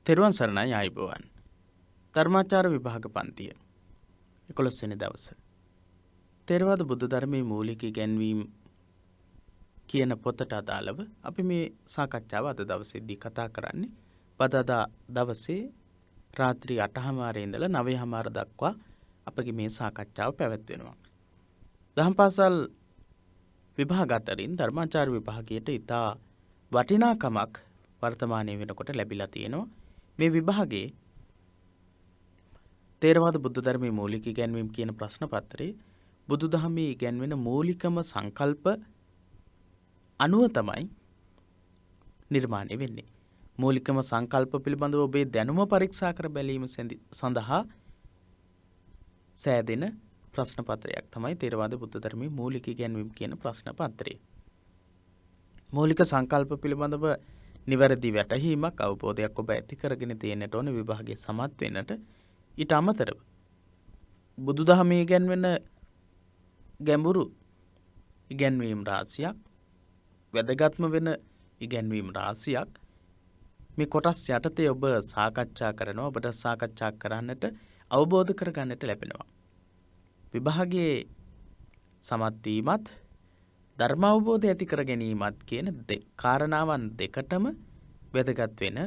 තෙරුවන් සරණයි ආයුබෝවන්. ධර්මාචාර විභාග පන්තිය 11 වෙනි දවස. තේරවාද බුද්ධ ධර්මයේ මූලික ඉගැන්වීම් කියන පොතට අදාළව අපි මේ සාකච්ඡාව අද දවසේදී කතා කරන්නේ. බදාදා දවසේ රාත්‍රී 8:00 ඉඳලා 9:00 දක්වා අපගේ මේ සාකච්ඡාව පැවැත්වෙනවා. දහම් පාසල් විභාග අතරින් ධර්මාචාර විභාගයට ඉතා වටිනාකමක් වර්තමානයේ වෙනකොට ලැබිලා තියෙනවා. මේ විභාගයේ තේරවාද බුද්ධ ධර්මයේ මූලික ඉගැන්වීම් කියන ප්‍රශ්න පත්‍රයේ බුදුදහමේ ඉගැන්වෙන මූලිකම සංකල්ප අනුව තමයි නිර්මාණය වෙන්නේ. මූලිකම සංකල්ප පිළිබඳව ඔබේ දැනුම පරීක්ෂා කර බැලීම සඳහා සෑදෙන ප්‍රශ්න පත්‍රයක් තමයි තේරවාද බුද්ධ ධර්මයේ මූලික ඉගැන්වීම් කියන ප්‍රශ්න පත්‍රය. මූලික සංකල්ප පිළිබඳව නිවැරදි වැටහීමක් අවබෝධයක් ඔබ ඇති කරගෙන තියෙන්නට ඕන විභාගයේ සමත් වෙන්නට. ඊට අමතරව බුදුදහමේ ඉගැන්වෙන ගැඹුරු ඉගැන්වීම් රාශියක්, වැදගත්ම වෙන ඉගැන්වීම් රාශියක් මේ කොටස් යටතේ ඔබ සාකච්ඡා කරනවා. ඔබට සාකච්ඡා කරන්නට අවබෝධ කරගන්නට ලැබෙනවා. විභාගයේ සමත් වීමත් ධර්ම අවබෝධය ඇති කර ගැනීමත් කියන කාරණාවන් දෙකටම වැදගත් වෙන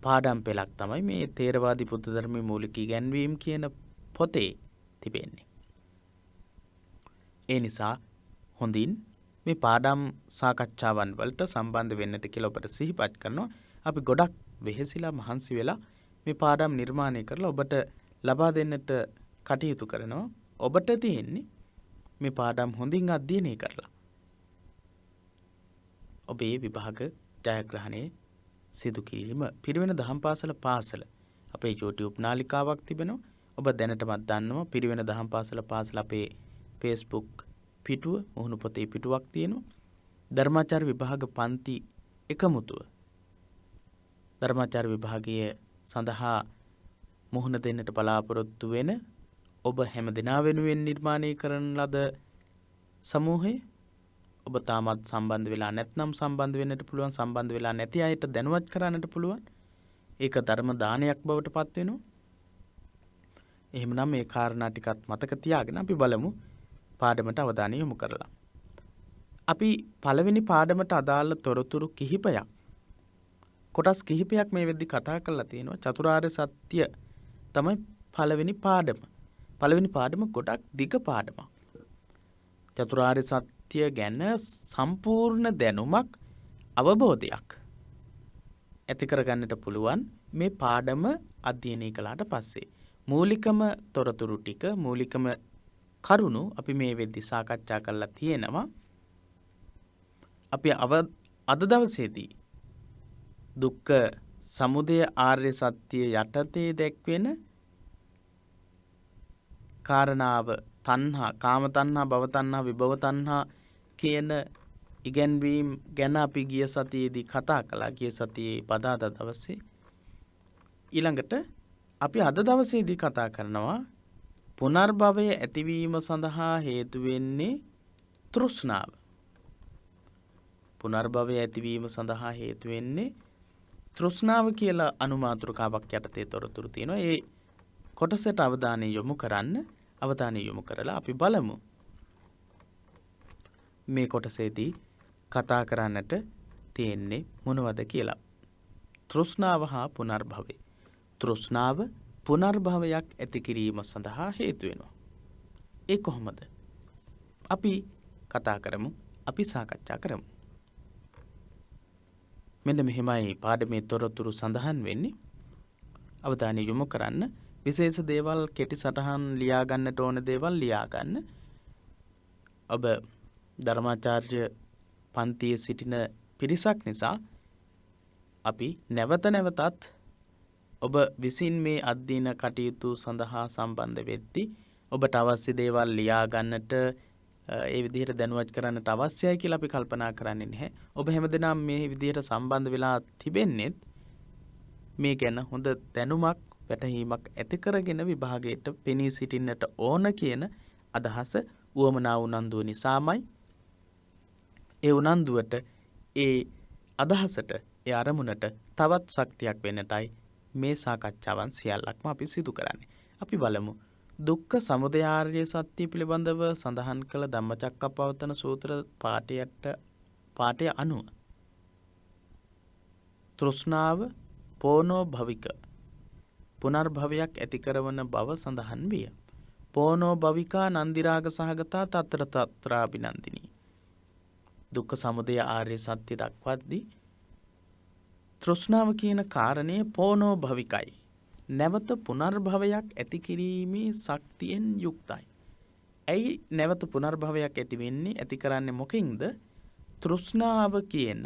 පාඩම් පෙළක් තමයි මේ තේරවාදී බුද්ධ ධර්මයේ මූලික ඉගැන්වීම් කියන පොතේ තිබෙන්නේ. ඒ නිසා හොඳින් මේ පාඩම් සාකච්ඡාවන් වලට සම්බන්ධ වෙන්නට කියලා ඔබට සිහිපත් කරනවා. අපි ගොඩක් වෙහෙසිලා මහන්සි වෙලා මේ පාඩම් නිර්මාණය කරලා ඔබට ලබා දෙන්නට කටයුතු කරනවා. ඔබට තියෙන්නේ මේ පාඩම් හොඳින් අධ්‍යයනය කරලා ඔබේ විභාග ජයග්‍රහණයේ සිදු කිරීම. පිරිවෙන දහම් පාසල අපේ YouTube නාලිකාවක් තිබෙනවා. ඔබ දැනටමත් දන්නවා පිරිවෙන දහම් පාසල අපේ Facebook පිටුව, මුහුණු පොතේ පිටුවක් තියෙනවා. ධර්මාචාර විභාග පන්ති එකමුතුව ධර්මාචාර විභාගයේ සඳහා මුහුණ දෙන්නට බලාපොරොත්තු වෙන ඔබ හැම දිනා වෙනුවෙන් නිර්මාණය කරන ලද සමූහය. ඔබ තාමත් සම්බන්ධ වෙලා නැත්නම් සම්බන්ධ වෙන්නට පුළුවන්. සම්බන්ධ වෙලා නැති අයට දැනුවත් කරන්නට පුළුවන්. ඒක ධර්ම දානයක් බවට පත් වෙනවා. එහෙමනම් මේ කාරණා ටිකත් මතක තියාගෙන අපි බලමු පාඩමට අවධානය යොමු කරලා. අපි පළවෙනි පාඩමට අදාළ තොරතුරු කිහිපයක්, කොටස් කිහිපයක් මේ වෙද්දි කතා කරලා තියෙනවා. චතුරාර්ය සත්‍ය තමයි පළවෙනි පාඩම. පළවෙනි පාඩම ගොඩක් දිග පාඩමක්. චතුරාර්ය සත්‍ය ගැන සම්පූර්ණ දැනුමක්, අවබෝධයක් ඇති කරගන්නට පුළුවන් මේ පාඩම අධ්‍යයනය කළාට පස්සේ. මූලිකම තොරතුරු ටික, මූලිකම කරුණු අපි මේ වෙද්දි සාකච්ඡා කරලා තියෙනවා. අපි අද දවසේදී දුක්ඛ සමුදය ආර්ය සත්‍ය යටතේ දැක්වෙන කාරණාව තණ්හා, කාම තණ්හා, භව තණ්හා, විභව තණ්හා කියන ඉගැන්වීම් ගැන අපි ගිය සතියේදී කතා කළා. ගිය සතියේ බදාදා දවසේ. ඊළඟට අපි අද දවසේදී කතා කරනවා පුනර්භවය ඇතිවීම සඳහා හේතු වෙන්නේ තෘෂ්ණාව. පුනර්භවය ඇතිවීම සඳහා හේතු වෙන්නේ තෘෂ්ණාව කියලා අනුමාතෘකාවක් යටතේ තොරතුරු තියෙනවා. ඒ කොටසට අවධානය යොමු කරන්න. අවධානය යොමු කරලා අපි බලමු මේ කොටසේදී කතා කරන්නට තියෙන්නේ මොනවද කියලා. තෘෂ්ණාව හා පුනර්භවය. තෘෂ්ණාව පුනර්භවයක් ඇති කිරීම සඳහා හේතු වෙනවා. ඒ කොහොමද? අපි කතා කරමු. අපි සාකච්ඡා කරමු. මෙන්න මෙහෙමයි පාඩමේ තොරතුරු සඳහන් වෙන්නේ. අවධානය යොමු කරන්න. විශේෂ දේවල්, කෙටි සටහන් ලියා ගන්නට ඕන දේවල් ලියා ගන්න. ඔබ ධර්මාචාර්ය පන්තියේ සිටින පිරිසක් නිසා අපි නැවතත් ඔබ විසින් මේ අධ්‍යයන කටයුතු සඳහා සම්බන්ධ වෙද්දී ඔබට අවශ්‍ය දේවල් ලියා ගන්නට, ඒ විදිහට දැනුවත් කරන්නට අවශ්‍යයි කියලා අපි කල්පනා කරන්නේ නැහැ. ඔබ හැමදෙනාම මේ විදිහට සම්බන්ධ වෙලා තිබෙන්නේ මේ ගැන හොඳ දැනුමක්, වැටහීමක් ඇති කරගෙන විභාගයට පෙනී සිටින්නට ඕන කියන අදහස, උවමනා උනන්දුව නිසාමයි. ඒ උනන්දුවට, ඒ අදහසට, ඒ අරමුණට තවත් ශක්තියක් වෙන්නටයි මේ සාකච්ඡාවන් සියල්ලක්ම අපි සිදු කරන්නේ. අපි බලමු. දුක්ඛ සමුදය ආර්ය සත්‍ය පිළිබඳව සඳහන් කළ ධම්මචක්කප්පවත්තන සූත්‍ර පාඨය අනුව තෘෂ්ණාව පෝනෝ භවික පුනර්භවයක් ඇති කරවන බව සඳහන් විය. පෝනෝ භවිකා නන්දිරාග සහගතා තත්‍ර තත්‍රාබිනන්දිනී. දුක්ඛ සමුදය ආර්ය සත්‍ය දක්වද්දී තෘෂ්ණාව කියන කාරණය පෝනෝ භවිකයි. නැවත පුනර්භවයක් ඇති කිරීමේ ශක්තියෙන් යුක්තයි. ඇයි නැවත පුනර්භවයක් ඇති වෙන්නේ? ඇති කරන්නේ මොකෙන්ද? තෘෂ්ණාව කියන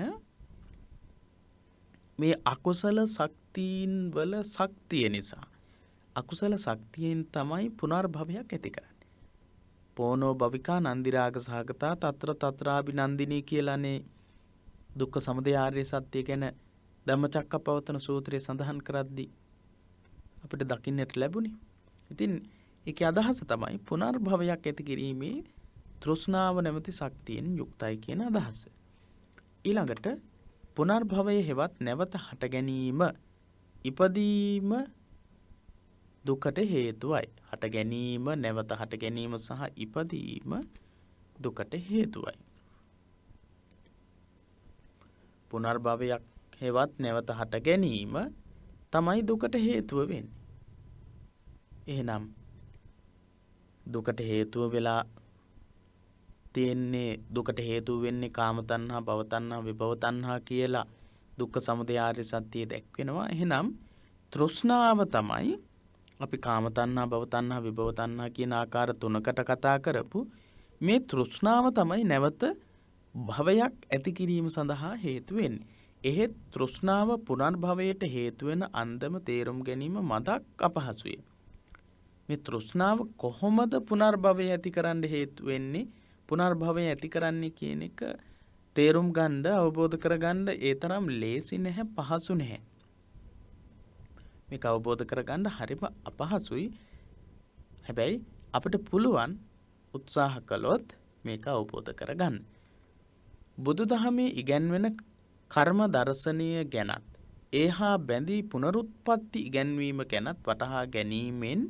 මේ අකුසල ශක්තියින් වල ශක්තිය නිසා. අකුසල ශක්තියෙන් තමයි පුනර්භවයක් ඇති කරන්නේ. පෝනෝ භවිකා නන්දිරාග සහගතා తත්‍ර తත්‍රාබිනන්දිනී කියලානේ දුක්ඛ සමුදය ආර්ය සත්‍ය ගැන ධම්මචක්කප්පවත්තන සූත්‍රයේ සඳහන් කරද්දී අපිට දකින්නට ලැබුණේ. ඉතින් ඒකේ අදහස තමයි පුනර්භවයක් ඇති කිරීමේ තෘෂ්ණාව නැමැති ශක්තියෙන් යුක්තයි කියන අදහස. ඊළඟට පුනර්භවයේ හෙවත් නැවත හට ගැනීම ඉපදීම දුකට හේතුවයි. හට ගැනීම, නැවත හට ගැනීම සහ ඉපදීම දුකට හේතුවයි. පුනර්භවයක් හෙවත් නැවත හට ගැනීම තමයි දුකට හේතුව වෙන්නේ. එහෙනම් දුකට හේතුව වෙලා තියෙන්නේ, දුකට හේතුව වෙන්නේ කාම තණ්හා, භව තණ්හා, විභව තණ්හා කියලා දුක්ඛ සමුදය ආර්ය සත්‍යය දැක්වෙනවා. එහෙනම් තෘෂ්ණාව තමයි අපි කාම තණ්හා, භව තණ්හා, විභව තණ්හා කියන ආකාර තුනකට කතා කරපු මේ තෘෂ්ණාව තමයි නැවත භවයක් ඇති කිරීම සඳහා හේතු වෙන්නේ. එහෙත් තෘෂ්ණාව පුනර්භවයට හේතු වෙන අන්දම තේරුම් ගැනීම මදක් අපහසුය. මේ තෘෂ්ණාව කොහොමද පුනර්භවය ඇති කරන්න හේතු වෙන්නේ? පුනර්භවය ඇති කරන්නේ කියන එක තේරුම් ගන්න, අවබෝධ කරගන්න ඒ තරම් ලේසි නැහැ, පහසු නැහැ. මේක අවබෝධ කරගන්න හරිම අපහසුයි. හැබැයි අපිට පුළුවන් උත්සාහ කළොත් මේක අවබෝධ කරගන්න. බුදුදහමේ ඉගැන්වෙන කර්ම දර්ශනීය ගැනත් ඒහා බැඳී පුනරුත්පත්ති ඉගැන්වීම ගැනත් වටහා ගැනීමෙන්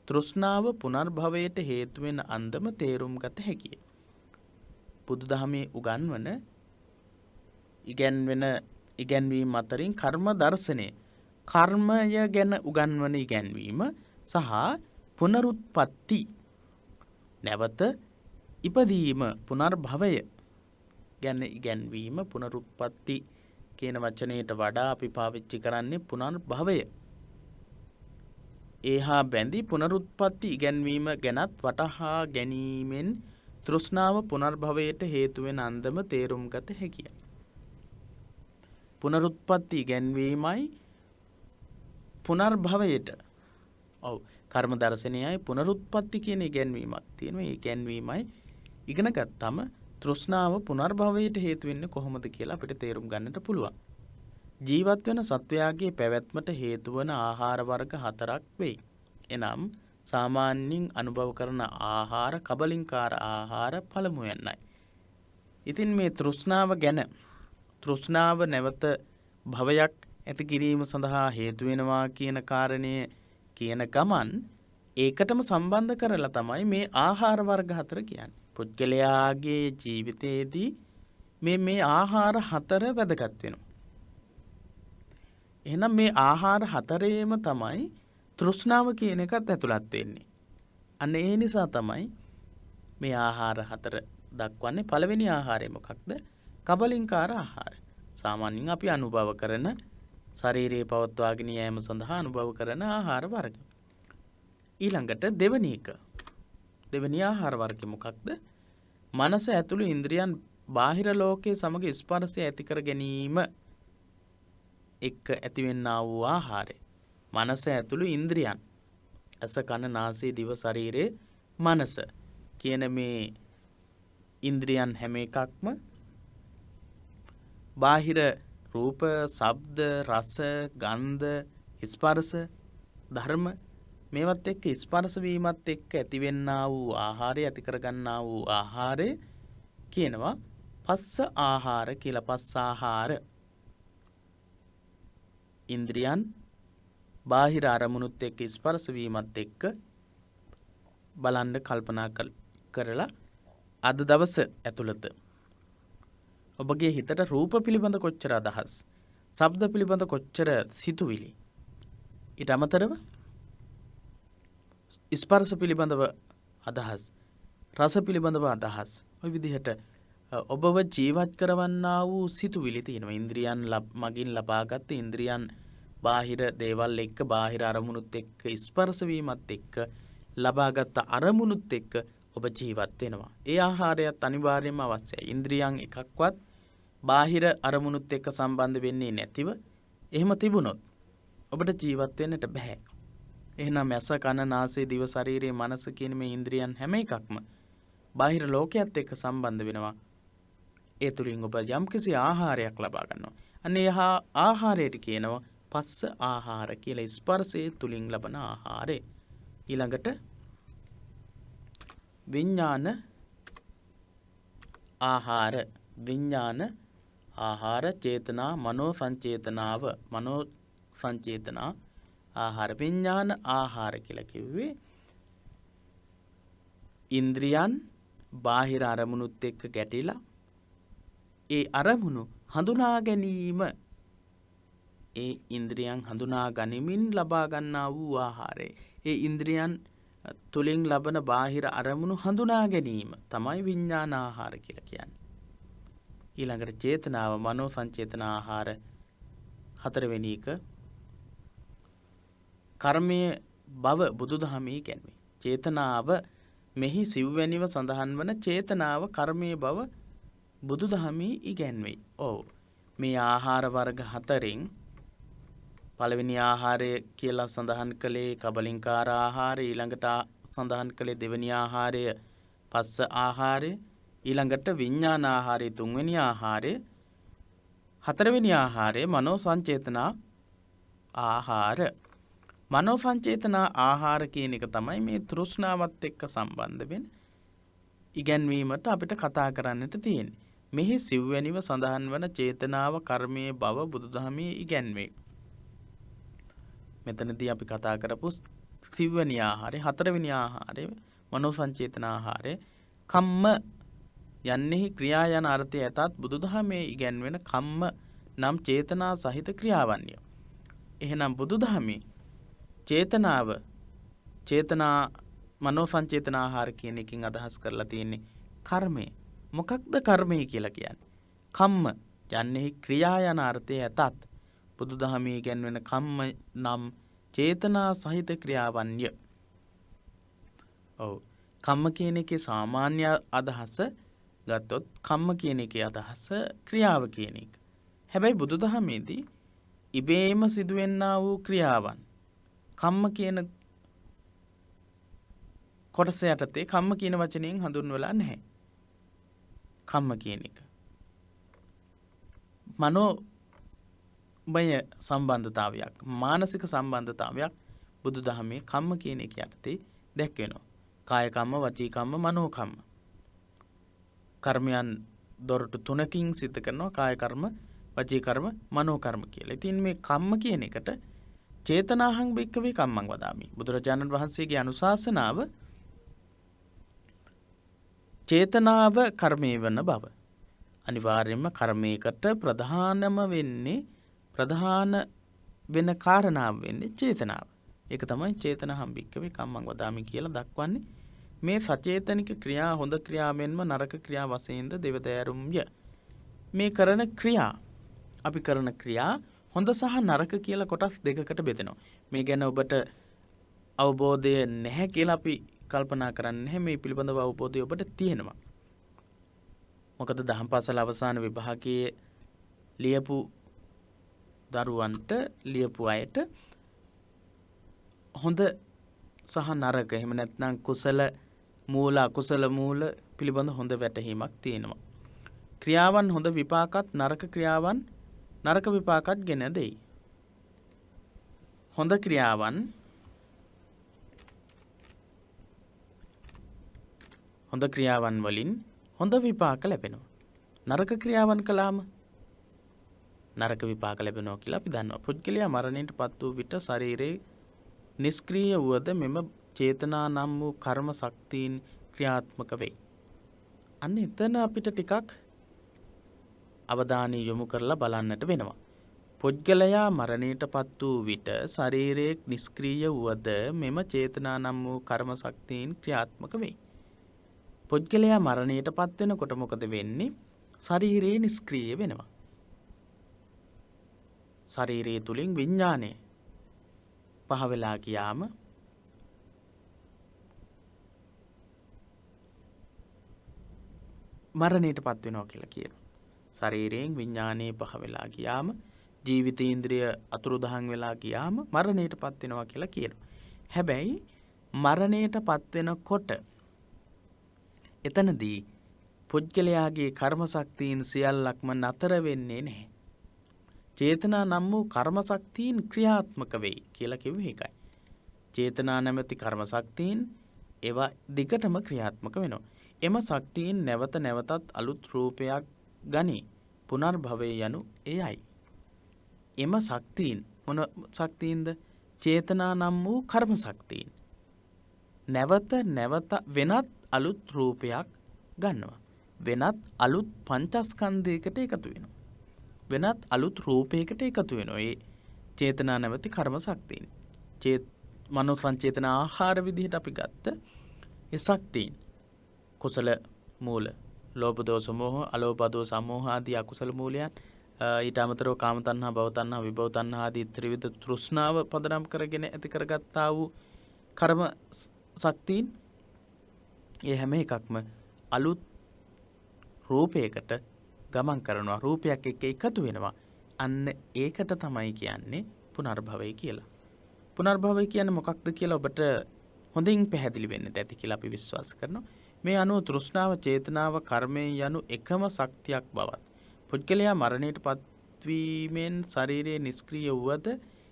තෘෂ්ණාව පුනර්භවයට හේතු වෙන අන්දම තේරුම් ගත හැකිය. බුදුදහමේ උගන්වන ඉගැන්වීම අතරින් කර්ම දර්ශනය, කර්මය ගැන උගන්වන ඉගැන්වීම සහ පුනරුත්පත්ති, නැවත ඉපදීම, පුනර්භවය ගැන ඉගැන්වීම. පුනරුත්පත්ති කියන වචනයට වඩා අපි පාවිච්චි කරන්නේ පුනර්භවය. ඒහා බැඳී පුනරුත්පත්ති ඉගැන්වීම ගැනත් වටහා ගැනීමෙන් තෘෂ්ණාව පුනර්භවයට හේතු වෙන අන්දම තේරුම් ගත හැකිය. පුනරුත්පත්ති ඉගැන්වීමයි පුනර්භවයට කර්ම දර්ශනයයි පුනරුත්පත්ති කියන ඉගැන්වීමක් තියෙනවා. ඒ ඉගැන්වීමයි ඉගෙන ගත්තම තෘෂ්ණාව පුනර්භවයට හේතු වෙන්නේ කොහොමද කියලා අපිට තේරුම් ගන්නට පුළුවන්. ජීවත් වෙන සත්වයාගේ පැවැත්මට හේතු වන ආහාර වර්ග 4ක් වෙයි. එනම් සාමාන්‍යයෙන් අනුභව කරන ආහාර, කබලින්කාර ආහාර පළමුවෙන්යි. ඉතින් මේ තෘෂ්ණාව ගැන, තෘෂ්ණාව නැවත භවයක් ඇති කිරීම සඳහා හේතු වෙනවා කියන කාරණය කියන ගමන් ඒකටම සම්බන්ධ කරලා තමයි මේ ආහාර වර්ග 4 කියන්නේ. පුද්ගලයාගේ ජීවිතයේදී මේ ආහාර 4 වැදගත් වෙනවා. එහෙනම් මේ ආහාර 4ේම තමයි තෘෂ්ණාව කියන එකත් ඇතුළත් වෙන්නේ. අන්න ඒ නිසා තමයි මේ ආහාර 4 දක්වන්නේ. පළවෙනි ආහාරය මොකක්ද? කබලින්කාර ආහාර. සාමාන්‍යයෙන් අපි අනුභව කරන, ශරීරයේ පවත්වාගෙන යාම සඳහා අනුභව කරන ආහාර වර්ග. ඊළඟට දෙවෙනි ආහාර වර්ගය මොකක්ද? මනස ඇතුළු ඉන්ද්‍රියන් බාහිර ලෝකයේ සමග ස්පර්ශය ඇති කර ගැනීම එක්ක ඇතිවෙන්නා වූ ආහාරය. මනස ඇතුළු ඉන්ද්‍රියන්, ඇස, කන, නාසය, දිව, ශරීරය, මනස කියන මේ ඉන්ද්‍රියන් හැම එකක්ම බාහිර රූප, ශබ්ද, රස, ගන්ධ, ස්පර්ශ ධර්ම මේවත් එක්ක ස්පර්ශ වීමත් එක්ක ඇතිවෙන්නා වූ ආහාරය, ඇති කරගන්නා වූ ආහාරය කියනවා පස්ස ආහාර කියලා. පස්ස ආහාර ඉන්ද්‍රියන් බාහිර අරමුණුත් එක්ක ස්පර්ශ වීමත් එක්ක බලන්න කල්පනා කරලා අද දවස ඇතුළත ඔබගේ හිතට රූප පිළිබඳ කොච්චර අදහස්, ශබ්ද පිළිබඳ කොච්චර සිතුවිලි, ඊට අමතරව ස්පර්ශ පිළිබඳව අදහස්, රස පිළිබඳව අදහස්, ඔය විදිහට ඔබව ජීවත් කරවන්නා වූ සිතුවිලි තියෙනවා. ඉන්ද්‍රියන් මගින් ලබාගත් ඉන්ද්‍රියන් බාහිර දේවල් එක්ක, බාහිර අරමුණුත් එක්ක ස්පර්ශ වීමත් එක්ක ලබාගත් අරමුණුත් එක්ක ඔබ ජීවත් වෙනවා. ඒ ආහාරයත් අනිවාර්යයෙන්ම අවශ්‍යයි. ඉන්ද්‍රියන් එකක්වත් බාහිර අරමුණුත් එක්ක සම්බන්ධ වෙන්නේ නැතිව එහෙම තිබුණොත් ඔබට ජීවත් වෙන්නට බෑ. එහෙනම් ඇස, කන, නාසය, දිව, ශරීරය, මනස කියන මේ ඉන්ද්‍රියන් හැම එකක්ම බාහිර ලෝකයක් එක්ක සම්බන්ධ වෙනවා. ඒ තුලින් ඔබ යම්කිසි ආහාරයක් ලබා ගන්නවා. අනේ ආහාරයට කියනවා පස්ස ආහාර කියලා. ස්පර්ශයේ තුලින් ලබන ආහාරය. ඊළඟට විඥාන ආහාර. විඥාන ආහාර, චේතනා, මනෝ සංචේතනාව, මනෝ සංචේතනා ආහාර. විඥාන ආහාර කියලා කිව්වේ ඉන්ද්‍රියන් බාහිර අරමුණුත් එක්ක ගැටිලා ඒ අරමුණු හඳුනා ගැනීම, ඒ ඉන්ද්‍රියන් හඳුනා ගනිමින් ලබා ගන්නා වූ ආහාරය. ඒ ඉන්ද්‍රියන් තුලින් ලබන බාහිර අරමුණු හඳුනා ගැනීම තමයි විඥාන ආහාර කියලා කියන්නේ. ඊළඟට චේතනාව, මනෝ සංචේතන ආහාර හතරවෙනි එක කර්මයේ බව බුදුදහමේ කියන්නේ. චේතනාව මෙහි සිව්වැනිව සඳහන් වන චේතනාව කර්මයේ බව බුදුදහමේ ඉගැන්වෙයි. ඔව්. මේ ආහාර වර්ග හතරෙන් පළවෙනි ආහාරය කියලා සඳහන් කළේ කබලින්කාර ආහාරය, ඊළඟට සඳහන් කළේ දෙවෙනි ආහාරය පස්ස ආහාරය, ඊළඟට විඥාන ආහාරය තුන්වෙනි ආහාරය, හතරවෙනි ආහාරය මනෝ සංචේතන ආහාර. මනෝ සංචේතන ආහාර කියන එක තමයි මේ තෘෂ්ණාවත් එක්ක සම්බන්ධ වෙන ඉගැන්වීමට අපිට කතා කරන්නට තියෙන්නේ. මෙහි සිව්වැනිව සඳහන් වන චේතනාව කර්මයේ බව බුදුදහමේ ඉගැන්වේ. මෙතනදී අපි කතා කරපු සිව්වැනි ආහාරය, හතරවෙනි ආහාරය මනෝ සංචේතන ආහාරය. කම්ම යන්නේහි ක්‍රියා යන අර්ථය ඇතත් බුදුදහමේ ඉගැන්වෙන කම්ම නම් චේතනා සහිත ක්‍රියාවන්ය. එහෙනම් බුදුදහමේ චේතනාව, චේතනා මනෝ සංචේතන ආහාර කියන එකකින් අදහස් කරලා තියෙන්නේ කර්මය. මොකක්ද කර්මය කියලා කියන්නේ? කම්ම යන්නේහි ක්‍රියා යන අර්ථය ඇතත් බුදුදහමේ ඉගැන්වෙන කම්ම නම් චේතනා සහිත ක්‍රියාවන්ය. ඔව්. කම්ම කියන එකේ සාමාන්‍ය අදහස ගත්තොත් කම්ම කියන එකේ අදහස ක්‍රියාව කියන එක. හැබැයි බුදුදහමේදී ඉබේම සිදුවෙන්නා වූ ක්‍රියාවන් කම්ම කියන කොටස යටතේ කම්ම කියන වචනයෙන් හඳුන්වලා නැහැ. කම්ම කියන එක මනෝමය සම්බන්ධතාවයක්, මානසික සම්බන්ධතාවයක් බුදුදහමේ කම්ම කියන එක යටතේ දැක්වෙනවා. කාය කම්ම, වචී කම්ම, මනෝ කම්ම. කර්මයන් දොරටු තුනකින් සිද්ධ කරනවා. කාය කර්ම, වචී කර්ම, මනෝ කර්ම කියලා. ඉතින් මේ කම්ම කියන එකට චේතනාහං භික්ඛවේ කම්මං වදාමි. බුදුරජාණන් වහන්සේගේ අනුශාසනාව චේතනාව කර්මයේ වන බව. අනිවාර්යයෙන්ම කර්මයකට ප්‍රධානම වෙන්නේ, ප්‍රධාන වෙන කාරණාව වෙන්නේ චේතනාව. ඒක තමයි චේතනාහං භික්ඛවේ කම්මං වදාමි කියලා දක්වන්නේ. මේ සචේතනික ක්‍රියා හොඳ ක්‍රියා මෙන්ම නරක ක්‍රියා වශයෙන්ද දෙවදෑරුම්ය. මේ කරන ක්‍රියා, අපි කරන ක්‍රියා හොඳ සහ නරක කියලා කොටස් දෙකකට බෙදෙනවා. මේ ගැන ඔබට අවබෝධය නැහැ කියලා අපි කල්පනා කරන්නේ නැහැ. මේ පිළිබඳව අවබෝධය ඔබට තියෙනවා. මොකද දහම් පාසල අවසාන විභාගයේ ලියපු දරුවන්ට, ලියපු අයට හොඳ සහ නරක, එහෙම නැත්නම් කුසල මූල, අකුසල මූල පිළිබඳ හොඳ වැටහීමක් තියෙනවා. ක්‍රියාවන් හොඳ විපාකත්, නරක ක්‍රියාවන් නරක විපාකත් ගෙන දෙයි. හොඳ ක්‍රියාවන් හොඳ ක්‍රියාවන් වලින් හොඳ විපාක ලැබෙනවා. නරක ක්‍රියාවන් කළාම නරක විපාක ලැබෙනවා කියලා අපි දන්නවා. පුද්ගලයා මරණයට පත් වූ විට ශරීරයේ නිෂ්ක්‍රීය වුවද මෙම චේතනා නම් වූ කර්ම ශක්තියින් ක්‍රියාත්මක වෙයි. අන්න එතන අපිට ටිකක් අවධානය යොමු කරලා බලන්නට වෙනවා. පුද්ගලයා මරණයට පත් වූ විට ශරීරයේ නිෂ්ක්‍රීය වුවද මෙම චේතනා නම් වූ කර්ම ශක්තියින් ක්‍රියාත්මක වෙයි. පුද්ගලයා මරණයට පත් වෙනකොට මොකද වෙන්නේ? ශරීරයේ නිෂ්ක්‍රීය වෙනවා. ශරීරය තුලින් විඥානය පහ වෙලා ගියාම මරණයට පත් වෙනවා කියලා කියනවා. ශරීරයෙන් විඥානයේ පහ වෙලා ගියාම ජීවිතේන්ද්‍රිය අතුරුදහන් වෙලා ගියාම මරණයට පත් වෙනවා කියලා කියනවා. හැබැයි මරණයට පත් වෙනකොට එතනදී පුද්ගලයාගේ කර්ම ශක්තියින් සියල්ලක්ම නතර වෙන්නේ නැහැ. චේතනා නම් වූ කර්ම ශක්තියින් ක්‍රියාත්මක වෙයි කියලා කිව්වේ ඒකයි. චේතනා නැමැති කර්ම ශක්තියින් ඒවා දිගටම ක්‍රියාත්මක වෙනවා. එම ශක්තියින් නැවත නැවතත් අලුත් රූපයක් ගනි. පුනර්භවය යනු එයයි. එම ශක්තියින් මොන ශක්තියින්ද? චේතනා නම් වූ කර්ම ශක්තියින් නැවත නැවත වෙනත් අලුත් රූපයක් ගන්නවා. වෙනත් අලුත් පංචස්කන්ධයකට එකතු වෙනවා. වෙනත් අලුත් රූපයකට එකතු වෙනවා. ඒ චේතනා නැවති කර්ම ශක්තියින්. මනෝ සංචේතන ආහාර විදිහට අපි ගත්ත ඒ ශක්තියින් කුසල මූල, ලෝභ දෝෂ මොහ, අලෝභ දෝෂ සමෝහ ආදී අකුසල මූලයන්, ඊට අමතරව කාම තණ්හා, භව තණ්හා, විභව තණ්හා ආදී ත්‍රිවිධ තෘෂ්ණාව පදනම් කරගෙන ඇති කරගත්තා වූ කර්ම ශක්තියින් ඒ හැම එකක්ම අලුත් රූපයකට ගමන් කරනවා. රූපයක් එක්ක එකතු වෙනවා. අන්න ඒකට තමයි කියන්නේ පුනර්භවය කියලා. පුනර්භවය කියන්නේ මොකක්ද කියලා ඔබට හොඳින් පැහැදිලි වෙන්නට ඇති කියලා අපි විශ්වාස කරනවා. මේ අනුව තෘෂ්ණාව, චේතනාව, කර්මය යනු එකම ශක්තියක් බවත්, පුද්ගලයා මරණයට පත්වීමෙන් ශරීරයේ නිෂ්ක්‍රීය වුවද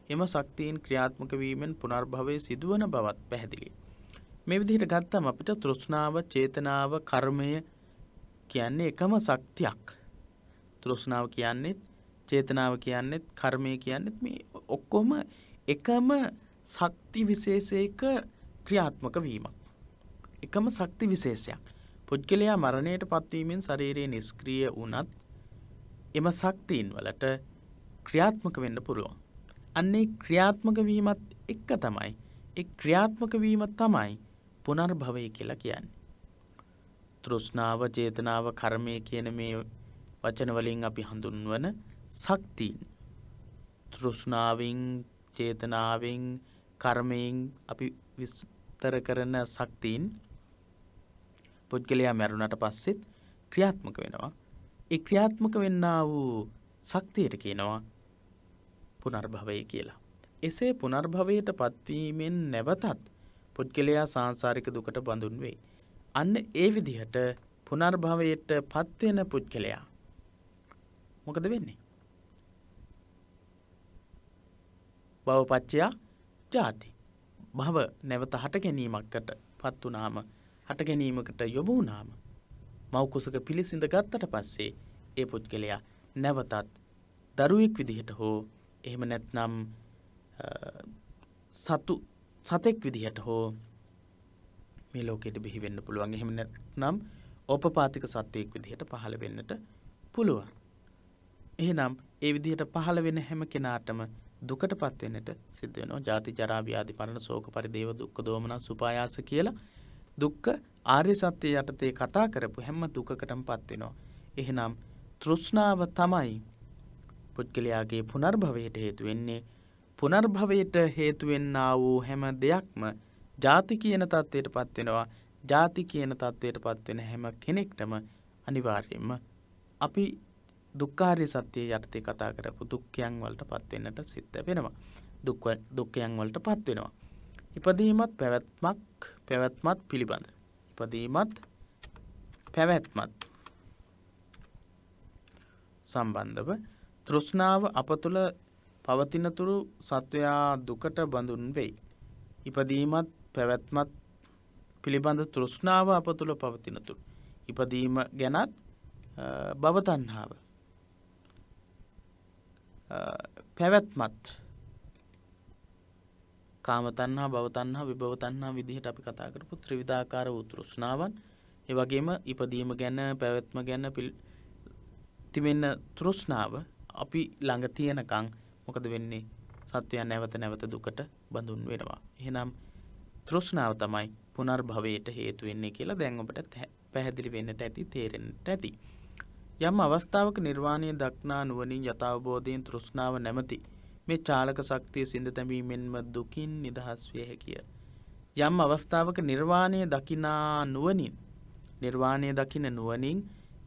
එම ශක්තියින් ක්‍රියාත්මක වීමෙන් පුනර්භවය සිදුවන බවත් පැහැදිලියි. මේ විදිහට ගත්තම අපිට තෘෂ්ණාව, චේතනාව, කර්මය කියන්නේ එකම ශක්තියක්. තෘෂ්ණාව කියන්නේ, චේතනාව කියන්නේ, කර්මය කියන්නේ මේ ඔක්කොම එකම ශක්ති විශේෂයක ක්‍රියාත්මක වීමක්. එකම ශක්ති විශේෂයක්. පුද්ගලයා මරණයට පත්වීමෙන් ශරීරයේ නිෂ්ක්‍රීය වුණත් එම ශක්තියින් වලට ක්‍රියාත්මක වෙන්න පුළුවන්. අන්නේ ක්‍රියාත්මක වීමත් එක්ක තමයි, ඒ ක්‍රියාත්මක වීම තමයි පුනර්භවය කියලා කියන්නේ. තෘෂ්ණාව, චේතනාව, කර්මය කියන මේ වචන වලින් අපි හඳුන්වන ශක්තියින්, තෘෂ්ණාවෙන්, චේතනාවෙන්, කර්මයෙන් අපි විස්තර කරන ශක්තියින් පුද්ගලයා මරුණට පස්සෙත් ක්‍රියාත්මක වෙනවා. ඒ ක්‍රියාත්මක වෙන්නා වූ ශක්තියට කියනවා පුනර්භවය කියලා. එසේ පුනර්භවයට පත්වීමෙන් නැවතත් පුද්ගලයා සාංසාරික දුකට බඳුන් වෙයි. අන්න ඒ විදිහට පුනර්භවයට පත්වෙන පුද්ගලයා මොකද වෙන්නේ? භවපච්චය ජාති. භව නැවත හට ගැනීමකට පත් වුණාම, හට ගැනීමකට යොමු වුණාම, මව් කුසක පිළිසිඳ ගත්තට පස්සේ ඒ පුද්ගලයා නැවතත් දරුවෙක් විදිහට හෝ එහෙම නැත්නම් සතෙක් විදිහට හෝ මේ ලෝකෙට බිහි වෙන්න පුළුවන්. එහෙම නැත්නම් ඕපපාතික සත්වයෙක් විදිහට පහළ වෙන්නට පුළුවන්. එහෙනම් ඒ විදිහට පහළ වෙන හැම කෙනාටම දුකටපත් වෙන්නට සිද්ධ වෙනවා. ජාති, ජරා, ව්‍යාධි, මරණ, ශෝක, පරිදේව, දුක්ඛ, දෝමනස්, උපායාස කියලා දුක්ඛ ආර්ය සත්‍ය යටතේ කතා කරපු හැම දුකකටමපත් වෙනවා. එහෙනම් තෘෂ්ණාව තමයි පුද්ගලයාගේ පුනර්භවයට හේතු වෙන්නේ. පුනර්භවයට හේතු වෙන්නා වූ හැම දෙයක්ම ජාති කියන தത്വයටපත් වෙනවා. ජාති කියන தത്വයටපත් වෙන හැම කෙනෙක්ටම අනිවාර්යයෙන්ම අපි දුක්ඛාරිය සත්‍ය යටතේ කතා කරපු දුක්ඛයන් වලටපත් වෙන්නට සිද්ධ වෙනවා. දුක්ඛයන් වලටපත් වෙනවා. ඉපදීමත් පැවැත්මත් පිළිබඳ. ඉපදීමත් පැවැත්මත් සම්බන්ධව තෘෂ්ණාව අප තුළ පවතිනතුරු සත්වයා දුකට බඳුන් වෙයි. ඉපදීමත් පැවැත්මත් පිළිබඳ තෘෂ්ණාව අප තුළ පවතිනතුරු ඉපදීම ගැනත් භව තණ්හාව පැවැත්මත් කාම තණ්හා, භව තණ්හා, විභව තණ්හා විදිහට අපි කතා කරපු ත්‍රිවිධාකාර වූ තෘෂ්ණාවන්, ඒ වගේම ඉපදීම ගැන, පැවැත්ම ගැන තිබෙන තෘෂ්ණාව අපි ළඟ තියෙනකන් මොකද වෙන්නේ? සත්වයන් නැවත නැවත දුකට බඳුන් වෙනවා. එහෙනම් තෘෂ්ණාව තමයි පුනර්භවයට හේතු වෙන්නේ කියලා දැන් ඔබට පැහැදිලි වෙන්නට ඇති, තේරෙන්නට ඇති. යම් අවස්ථාවක නිර්වාණය දක්නා නුවණින් යථාබෝධයෙන් තෘෂ්ණාව නැමැති මේ චාලක ශක්තිය සිඳ තැබීමෙන්ම දුකින් නිදහස් විය හැකිය. යම් අවස්ථාවක නිර්වාණය දකිනා නුවණින්, නිර්වාණය දකින නුවණින්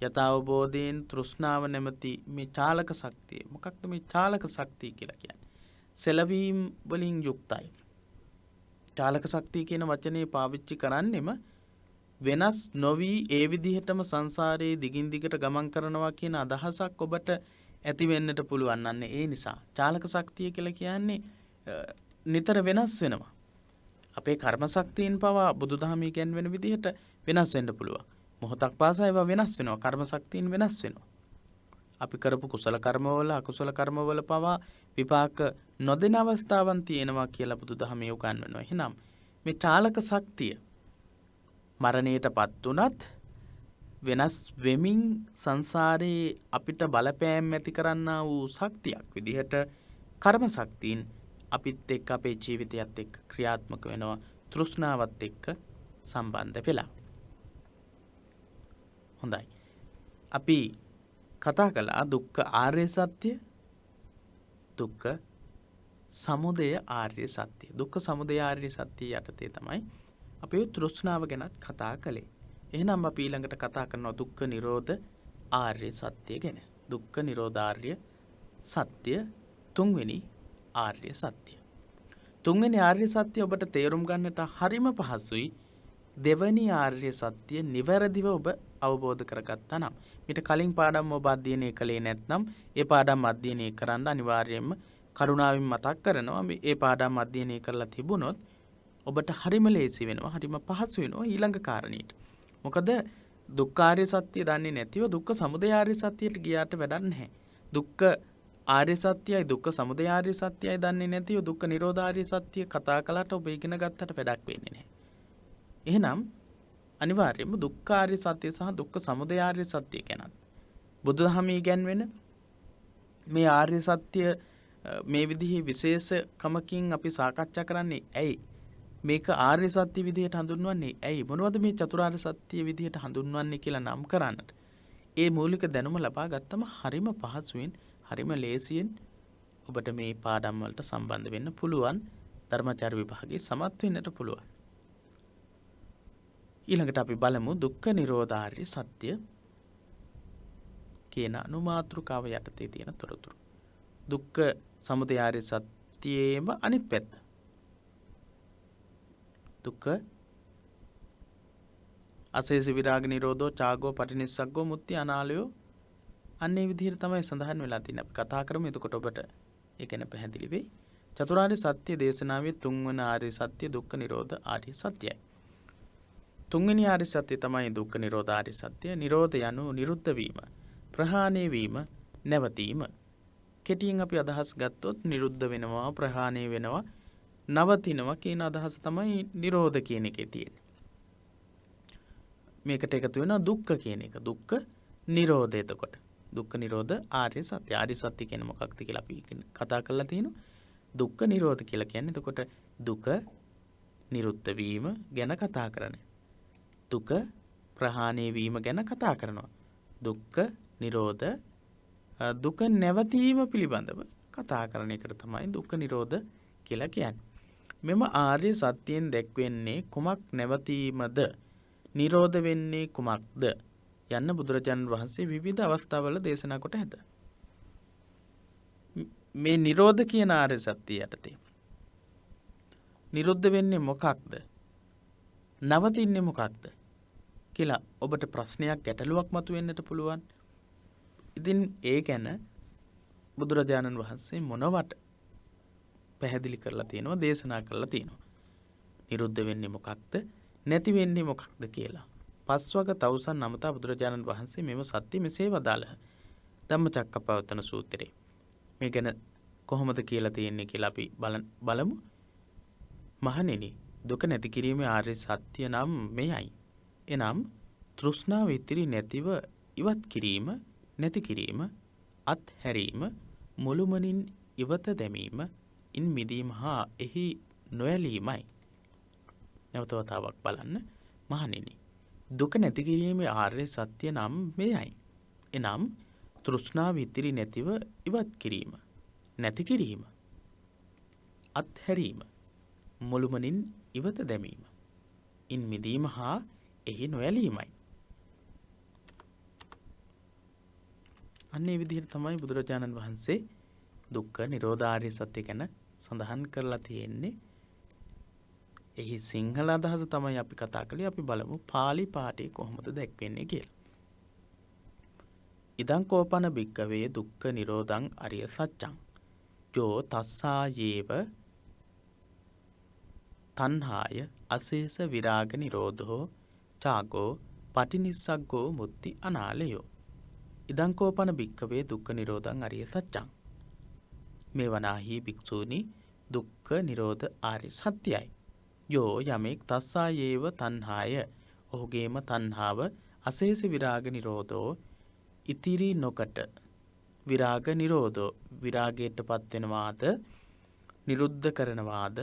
යථාබෝධයෙන් තෘෂ්ණාව නැමැති මේ චාලක ශක්තිය, මොකක්ද මේ චාලක ශක්තිය කියලා කියන්නේ? සෙලවීම් වලින් යුක්තයි. චාලක ශක්තිය කියන වචනේ පාවිච්චි කරන්නෙම වෙනස් නොවි ඒ විදිහටම සංසාරයේ දිගින් දිගට ගමන් කරනවා කියන අදහසක් ඔබට ඇති වෙන්නට පුළුවන්. අන්න ඒ නිසා චාලක ශක්තිය කියලා කියන්නේ නිතර වෙනස් වෙනවා. අපේ කර්ම ශක්තියින් පවා බුදුදහමේ කියවෙන විදිහට වෙනස් වෙන්න පුළුවන්. මොහොතක් පාසා ඒවා වෙනස් වෙනවා. කර්ම ශක්තියින් වෙනස් වෙනවා. අපි කරපු කුසල කර්මවල, අකුසල කර්මවල පවා විපාක නොදෙන අවස්ථාවන් තියෙනවා කියලා බුදුදහමේ උගන්වනවා. එහෙනම් මේ චාලක ශක්තිය මරණයටපත් උනත් වෙනස් වෙමින් සංසාරේ අපිට බලපෑම් ඇති කරන්නා වූ ශක්තියක් විදිහට කර්ම ශක්තියින් අපිත් එක්ක, අපේ ජීවිතයත් එක්ක ක්‍රියාත්මක වෙනවා, තෘෂ්ණාවත් එක්ක සම්බන්ධ වෙලා. හොඳයි. අපි කතා කළා දුක්ඛ ආර්ය සත්‍ය, දුක්ඛ සමුදය ආර්ය සත්‍ය. දුක්ඛ සමුදය ආර්ය සත්‍ය යටතේ තමයි අපි තෘෂ්ණාව ගැන කතා කළේ. එහෙනම් අපි ඊළඟට කතා කරනවා දුක්ඛ නිරෝධ ආර්ය සත්‍ය ගැන. දුක්ඛ නිරෝධ ආර්ය සත්‍ය තුන්වෙනි ආර්ය සත්‍ය. තුන්වෙනි ආර්ය සත්‍ය ඔබට තේරුම් ගන්නට හරිම පහසුයි. දෙවැනි ආර්ය සත්‍ය නිවැරදිව ඔබ අවබෝධ කරගත්තා නම්. ඊට කලින් පාඩම් ඔබ අධ්‍යයනය කළේ නැත්නම් ඒ පාඩම් අධ්‍යයනය කරන්න අනිවාර්යයෙන්ම කරුණාවෙන් මතක් කරනවා. මේ පාඩම් අධ්‍යයනය කරලා තිබුණොත් ඔබට හරිම ලේසි වෙනවා, හරිම පහසු වෙනවා ඊළඟ කාරණේට. මොකද දුක්ඛාර්ය සත්‍ය දන්නේ නැතිව දුක්ඛ සමුදය ආර්ය සත්‍යයට ගියාට වැඩක් නැහැ. දුක්ඛ ආර්ය සත්‍යයි, දුක්ඛ සමුදය ආර්ය සත්‍යයි දන්නේ නැතිව දුක්ඛ නිරෝධ ආර්ය සත්‍ය කතා කළාට ඔබ ඉගෙන ගත්තට වැඩක් වෙන්නේ නැහැ. එහෙනම් අනිවාර්යයෙන්ම දුක්ඛ ආර්ය සත්‍ය සහ දුක්ඛ සමුදය ආර්ය සත්‍ය ගැන බුදුදහමේ ඉගැන්වෙන මේ ආර්ය සත්‍ය මේ විදිහේ විශේෂකමකින් අපි සාකච්ඡා කරන්නේ ඇයි? මේක ආර්ය සත්‍ය විදිහට හඳුන්වන්නේ ඇයි? මොනවද මේ චතුරාර්ය සත්‍ය විදිහට හඳුන්වන්නේ කියලා නම් කරන්නට. ඒ මූලික දැනුම ලබා ගත්තම හරිම පහසුවෙන්, හරිම ලේසියෙන් ඔබට මේ පාඩම් වලට සම්බන්ධ වෙන්න පුළුවන්. ධර්මාචාර්ය විභාගයේ සමත් වෙන්නට පුළුවන්. ඊළඟට අපි බලමු දුක්ඛ නිරෝධ ආර්ය සත්‍ය කියන අනුමාතෘකාව යටතේ තියෙන තොරතුරු. දුක්ඛ සමුදය ආර්ය සත්‍යයේම අනිත් පැත්ත. දුක්ඛ අශේෂ විරාග නිරෝධෝ චාගෝ පටිනිස්සග්ගෝ මුත්‍ති අනාලයෝ අන්නේ විදිහට තමයි සඳහන් වෙලා තියෙන්නේ. අපි කතා කරමු. එතකොට ඔබට ඒ ගැන පැහැදිලි වෙයි. චතුරාර්ය සත්‍ය දේශනාවේ තුන්වන ආර්ය සත්‍ය දුක්ඛ නිරෝධ ආර්ය සත්‍යයි. තුන්වෙනි ආර්ය සත්‍ය තමයි දුක්ඛ නිරෝධ ආර්ය සත්‍ය. නිරෝධ යනු නිරුද්ධ වීම, ප්‍රහාණය වීම, නැවතීම. කෙටියෙන් අපි අදහස් ගත්තොත් නිරුද්ධ වෙනවා, ප්‍රහාණය වෙනවා, නවතිනවා කියන අදහස තමයි නිරෝධ කියන එකේ තියෙන්නේ. මේකට එකතු වෙනවා දුක්ඛ කියන එක. දුක්ඛ නිරෝධය. එතකොට දුක්ඛ නිරෝධ ආර්ය සත්‍ය. ආර්ය සත්‍ය කියන්නේ මොකක්ද කියලා අපි කතා කරලා තිනවා. දුක්ඛ නිරෝධ කියලා කියන්නේ එතකොට දුක නිරුද්ධ වීම ගැන කතා කරන්නේ. දුක ප්‍රහාණය වීම ගැන කතා කරනවා. දුක්ඛ නිරෝධ, දුක නැවතීම පිළිබඳව කතා කරන එකට තමයි දුක්ඛ නිරෝධ කියලා කියන්නේ. මෙම ආර්ය සත්‍යයෙන් දැක්වෙන්නේ කුමක් නැවතීමද, නිරෝධ වෙන්නේ කුමක්ද යන්න බුදුරජාණන් වහන්සේ විවිධ අවස්ථාවල දේශනා කොට ඇත. මේ නිරෝධ කියන ආර්ය සත්‍ය යටතේ නිරුද්ධ වෙන්නේ මොකක්ද, නවතින්නේ මොකක්ද කියලා ඔබට ප්‍රශ්නයක්, ගැටලුවක් මතුවෙන්නට පුළුවන්. ඉතින් ඒ ගැන බුදුරජාණන් වහන්සේ මොනවට පැහැදිලි කරලා තියෙනවා, දේශනා කරලා තියෙනවා. නිරුද්ධ වෙන්නේ මොකක්ද, නැති වෙන්නේ මොකක්ද කියලා. පස්වග තවුසන් නමතා බුදුරජාණන් වහන්සේ මෙම සත්‍ය මෙසේ වදාළහ. ධම්මචක්කප්පවත්තන සූත්‍රයේ. මේ ගැන කොහොමද කියලා තියෙන්නේ කියලා අපි බලමු. මහණෙනි, දුක නැති කිරීමේ ආර්ය සත්‍ය නම් මෙයයි. එනම් තෘෂ්ණාව ඉතිරි නැතිව ඉවත් කිරීම, නැති කිරීම, අත්හැරීම, මුළුමනින් ඉවත දැමීම, ඉන් මිදීම හා එහි නොඇලීමයි. නැවත වතාවක් බලන්න. මහණෙනි, දුක නැති කිරීමේ ආර්ය සත්‍ය නම් මෙයයි. එනම් තෘෂ්ණාව ඉතිරි නැතිව ඉවත් කිරීම, නැති කිරීම, අත්හැරීම, මුළුමනින් ඉවත දැමීම, ඉන් මිදීම හා එහි නොඇලීමයි. අන්නේ විදිහට තමයි බුදුරජාණන් වහන්සේ දුක්ඛ නිරෝධ ආර්ය සත්‍ය ගැන සඳහන් කරලා තියෙන්නේ. එහි සිංහල අදහස තමයි අපි කතා කළේ. අපි බලමු පාලි පාඨයේ කොහොමද දැක්වෙන්නේ කියලා. ඉදං කෝපන භික්ඛවේ දුක්ඛ නිරෝධං අරිය සත්‍යං යෝ තස්සායේව තණ්හාය අශේෂ විරාග නිරෝධෝ චාගෝ පටිනිස්සග්ගෝ මුත්‍ති අනාලයෝ. ඉදං කෝපන භික්ඛවේ දුක්ඛ නිරෝධං අරිය සත්‍යං. මේ වනාහි භික්ෂූනි, දුක්ඛ නිරෝධ ආර්ය සත්‍යයි. යෝ යමෙක් තස්සායේව තණ්හාය, ඔහුගේම තණ්හාව අශේෂ විරාග නිරෝධෝ ඉතිරි නොකට විරාග නිරෝධෝ විරාගයට පත් වෙනවාද, නිරුද්ධ කරනවාද,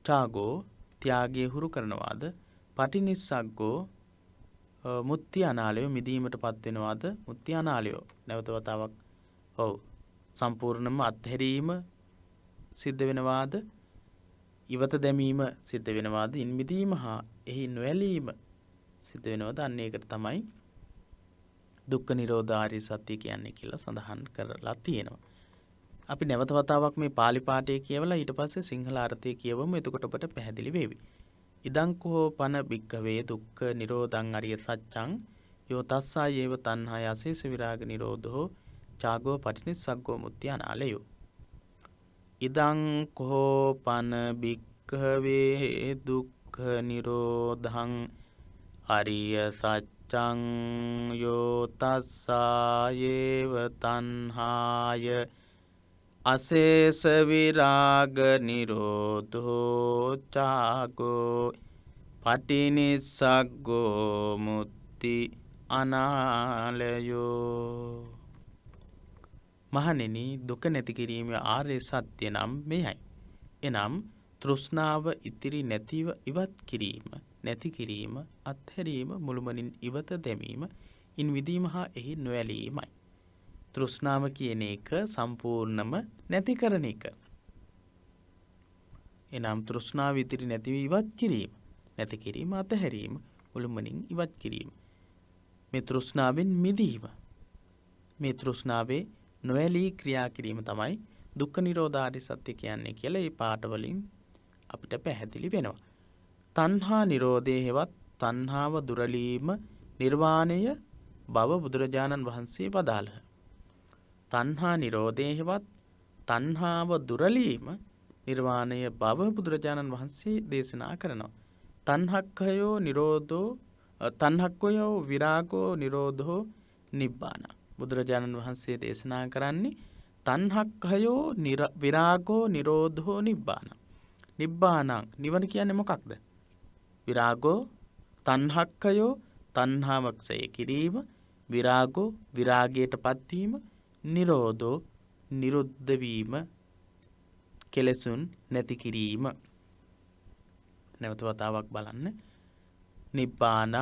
චාගෝ ත්‍යාගය හුරු කරනවාද, පටිනිස්සග්ගෝ මුත්‍ති අනාලයෝ මිදීමට පත් වෙනවාද, මුත්‍ති අනාලයෝ නැවත වතාවක් සම්පූර්ණයෙන්ම අත්හැරීම සිද්ධ වෙනවාද, ඉවත දැමීම සිද්ධ වෙනවාද, ඉන් මිදීම හා එහි නොඇලීම සිද්ධ වෙනවාද, අන්න ඒකට තමයි දුක්ඛ නිරෝධ ආර්ය සත්‍ය කියන්නේ කියලා සඳහන් කරලා තියෙනවා. අපි නැවත වතාවක් මේ පාලි පාඨය කියවලා ඊට පස්සේ සිංහල අර්ථය කියවමු. එතකොට ඔබට පැහැදිලි වේවි. ඉදං කෝපන භික්ඛවේ දුක්ඛ නිරෝධං අරිය සත්‍යං යෝ තස්සායේව තණ්හාය අශේෂ විරාග නිරෝධෝ චාගෝ පටිනිස්සග්ගෝ මුත්‍ති අනාලයෝ. ඉදං කෝපන භික්ඛවේ දුක්ඛ නිරෝධං අරිය සත්‍යං යෝ තස්සායේව තණ්හාය අශේෂ විරාග නිරෝධෝ චාගෝ පටිනිස්සග්ගෝ මුත්‍ති අනාලයෝ. මහණෙනි, දුක නැති කිරීමේ ආර්ය සත්‍ය නම් මෙයයි. එනම් තෘෂ්ණාව ඉතිරි නැතිව ඉවත් කිරීම, නැති කිරීම, අත්හැරීම, මුළුමනින් ඉවත දැමීම, ඉන් විදීම හා එහි නොඇලීමයි. තෘෂ්ණාව කියන එක සම්පූර්ණම නැති කරන එක. එනම් තෘෂ්ණාව ඉතිරි නැතිව ඉවත් කිරීම, නැති කිරීම, අතහැරීම, මුළුමනින් ඉවත් කිරීම. මේ තෘෂ්ණාවෙන් මිදීම. මේ තෘෂ්ණාවේ නොඇලී ක්‍රියා කිරීම තමයි දුක්ඛ නිරෝධ ආර්ය සත්‍ය කියන්නේ කියලා මේ පාඩ වලින් අපිට පැහැදිලි වෙනවා. තණ්හා නිරෝධයේ හෙවත් තණ්හාව දුරලීම නිර්වාණය බව බුදුරජාණන් වහන්සේ වදාළහ. තණ්හා නිරෝධයේ හෙවත් තණ්හාව දුරලීම නිර්වාණය බව බුදුරජාණන් වහන්සේ දේශනා කරනවා. තණ්හක්ඛයෝ නිරෝධෝ තණ්හක්ඛයෝ විරාගෝ නිරෝධෝ නිබ්බාන. බුදුරජාණන් වහන්සේ දේශනා කරන්නේ තණ්හක්ඛයෝ විරාගෝ නිරෝධෝ නිබ්බාන. නිබ්බානං නිවන කියන්නේ මොකක්ද? විරාගෝ තණ්හක්ඛයෝ තණ්හාවක් ක්ෂය කිරීම, විරාගෝ විරාගයට පත්වීම, නිරෝධෝ නිරුද්ධ වීම, කෙලෙසුන් නැති කිරීම. නැවත වතාවක් බලන්න. නිබ්බානං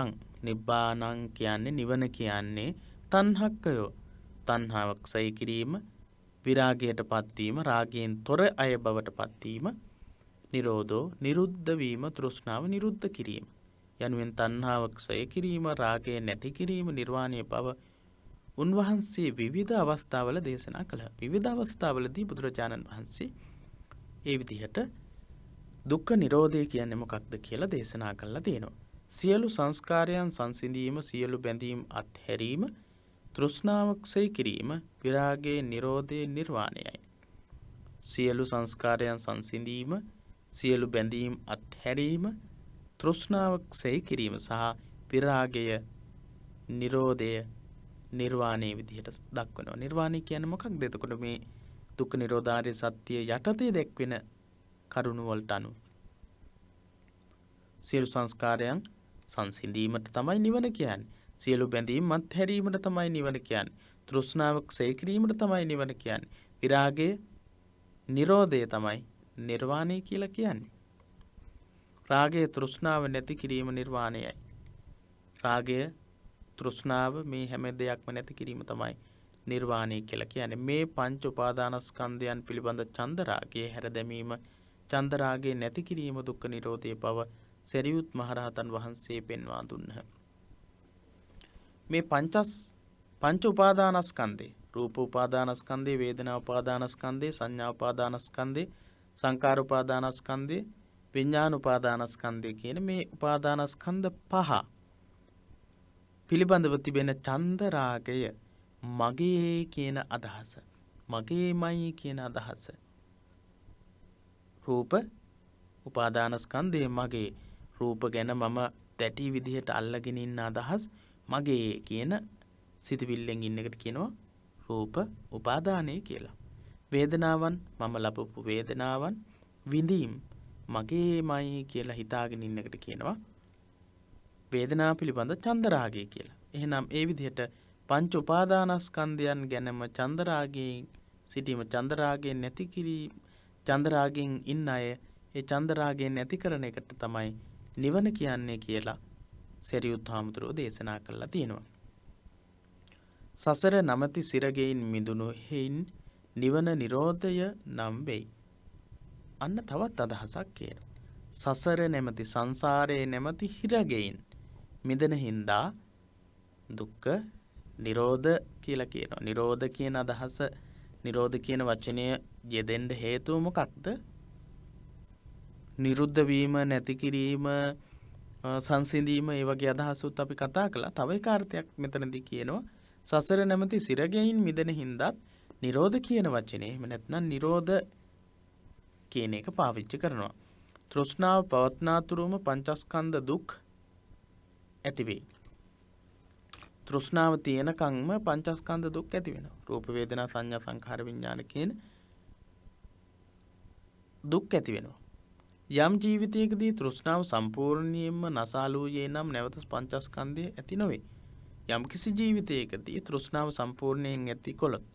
නිබ්බානං කියන්නේ නිවන කියන්නේ තණ්හක්ඛයෝ තණ්හාවක් ක්ෂය කිරීම, විරාගයට පත්වීම, රාගයෙන් තොර අය බවට පත්වීම, නිරෝධෝ නිරුද්ධ වීම, තෘෂ්ණාව නිරුද්ධ කිරීම යනුවෙන් තණ්හාව ක්ෂය කිරීම, රාගය නැති කිරීම, නිර්වාණය බව උන්වහන්සේ විවිධ අවස්ථාවල දේශනා කළා. විවිධ අවස්ථාවලදී බුදුරජාණන් වහන්සේ ඒ විදිහට දුක්ඛ නිරෝධය කියන්නේ මොකක්ද කියලා දේශනා කළා තියෙනවා. සියලු සංස්කාරයන් සංසිඳීම, සියලු බැඳීම් අත්හැරීම, තෘෂ්ණාව ක්ෂය කිරීම, විරාගයේ නිරෝධයේ නිර්වාණයයි. සියලු සංස්කාරයන් සංසිඳීම, සියලු බැඳීම් අත්හැරීම, තෘෂ්ණාව ක්ෂය කිරීම සහ විරාගය නිරෝධය නිර්වාණයේ විදිහට දක්වනවා. නිර්වාණය කියන්නේ මොකක්ද? එතකොට මේ දුක්ඛ නිරෝධාරිය සත්‍ය යටතේ දැක්වෙන කරුණු වලට අනුව සියලු සංස්කාරයන් සංසිඳීමට තමයි නිවන කියන්නේ. සියලු බැඳීම් මත්හැරීමට තමයි නිවන කියන්නේ. තෘෂ්ණාව ක්ෂය කිරීමට තමයි නිවන කියන්නේ. විරාගයේ නිරෝධය තමයි නිර්වාණය කියලා කියන්නේ. රාගය තෘෂ්ණාව නැති කිරීම නිර්වාණයයි. රාගය තෘෂ්ණාව මේ හැම දෙයක්ම නැති කිරීම තමයි නිර්වාණය කියලා කියන්නේ. මේ පංච උපාදානස්කන්ධයන් පිළිබඳ ඡන්ද රාගයේ හැර දැමීම, ඡන්ද රාගයේ නැති කිරීම දුක්ඛ නිරෝධයේ බව සරියුත් මහරහතන් වහන්සේ පෙන්වා දුන්හ. මේ පංච උපාදානස්කන්ධේ රූප උපාදානස්කන්ධේ, වේදනා උපාදානස්කන්ධේ, සංඥා උපාදානස්කන්ධේ, සංකාර උපාදානස්කන්ධේ, විඥාන උපාදානස්කන්ධේ කියන මේ උපාදානස්කන්ධ පහ පිළිබඳව තිබෙන ඡන්ද රාගය මගේ කියන අදහස, මගේමයි කියන අදහස. රූප උපාදානස්කන්ධය මගේ, රූප ගැන මම දැටි විදිහට අල්ලගෙන ඉන්න අදහස් මගේ කියන සිතවිල්ලෙන් ඉන්න එකට කියනවා රූප උපාදානය කියලා. වේදනාවන් මම ලබපු වේදනාවන් විඳීම් මගේමයි කියලා හිතාගෙන ඉන්න එකට කියනවා වේදනා පිළිබඳ චන්දරාගය කියලා. එහෙනම් ඒ විදිහට පංච උපාදානස්කන්ධයන් ගැනම චන්දරාගයෙන් සිටීම, චන්දරාගයෙන් නැති කිරීම, චන්දරාගයෙන් ඉන්න අය ඒ චන්දරාගයෙන් නැති කරන එකට තමයි නිවන කියන්නේ කියලා සරියුත් හාමුදුරුවෝ දේශනා කළා තියෙනවා. සසර නමැති සිරගෙයින් මිදුණු හේයින් නිවන නිරෝධය නම් වෙයි. අන්න තවත් අදහසක් කියනවා. සසර නැමැති සංසාරයේ නැමැති හිරගෙයින් මිදෙන හින්දා දුක්ඛ නිරෝධ කියලා කියනවා. නිරෝධ කියන අදහස, නිරෝධ කියන වචනය යෙදෙන්න හේතුව මොකක්ද? නිරුද්ධ වීම, නැති කිරීම, සංසිඳීම, ඒ වගේ අදහසුත් අපි කතා කළා. තව එක අර්ථයක් මෙතනදී කියනවා සසර නැමැති සිරගෙයින් මිදෙන හින්දාත් නිරෝධ කියන වචනේ, එහෙම නැත්නම් නිරෝධ කියන එක පාවිච්චි කරනවා. තෘෂ්ණාව පවත්නාතුරුම පංචස්කන්ධ දුක් ඇති වෙයි. තෘෂ්ණාව තියෙනකන්ම පංචස්කන්ධ දුක් ඇති වෙනවා. රූප වේදනා සංඥා සංඛාර විඥාන කියන දුක් ඇති වෙනවා. යම් ජීවිතයකදී තෘෂ්ණාව සම්පූර්ණයෙන්ම නසාලූයේ නම් නැවත පංචස්කන්ධය ඇති නොවේ. යම් කිසි ජීවිතයකදී තෘෂ්ණාව සම්පූර්ණයෙන් ඇති කොළොත්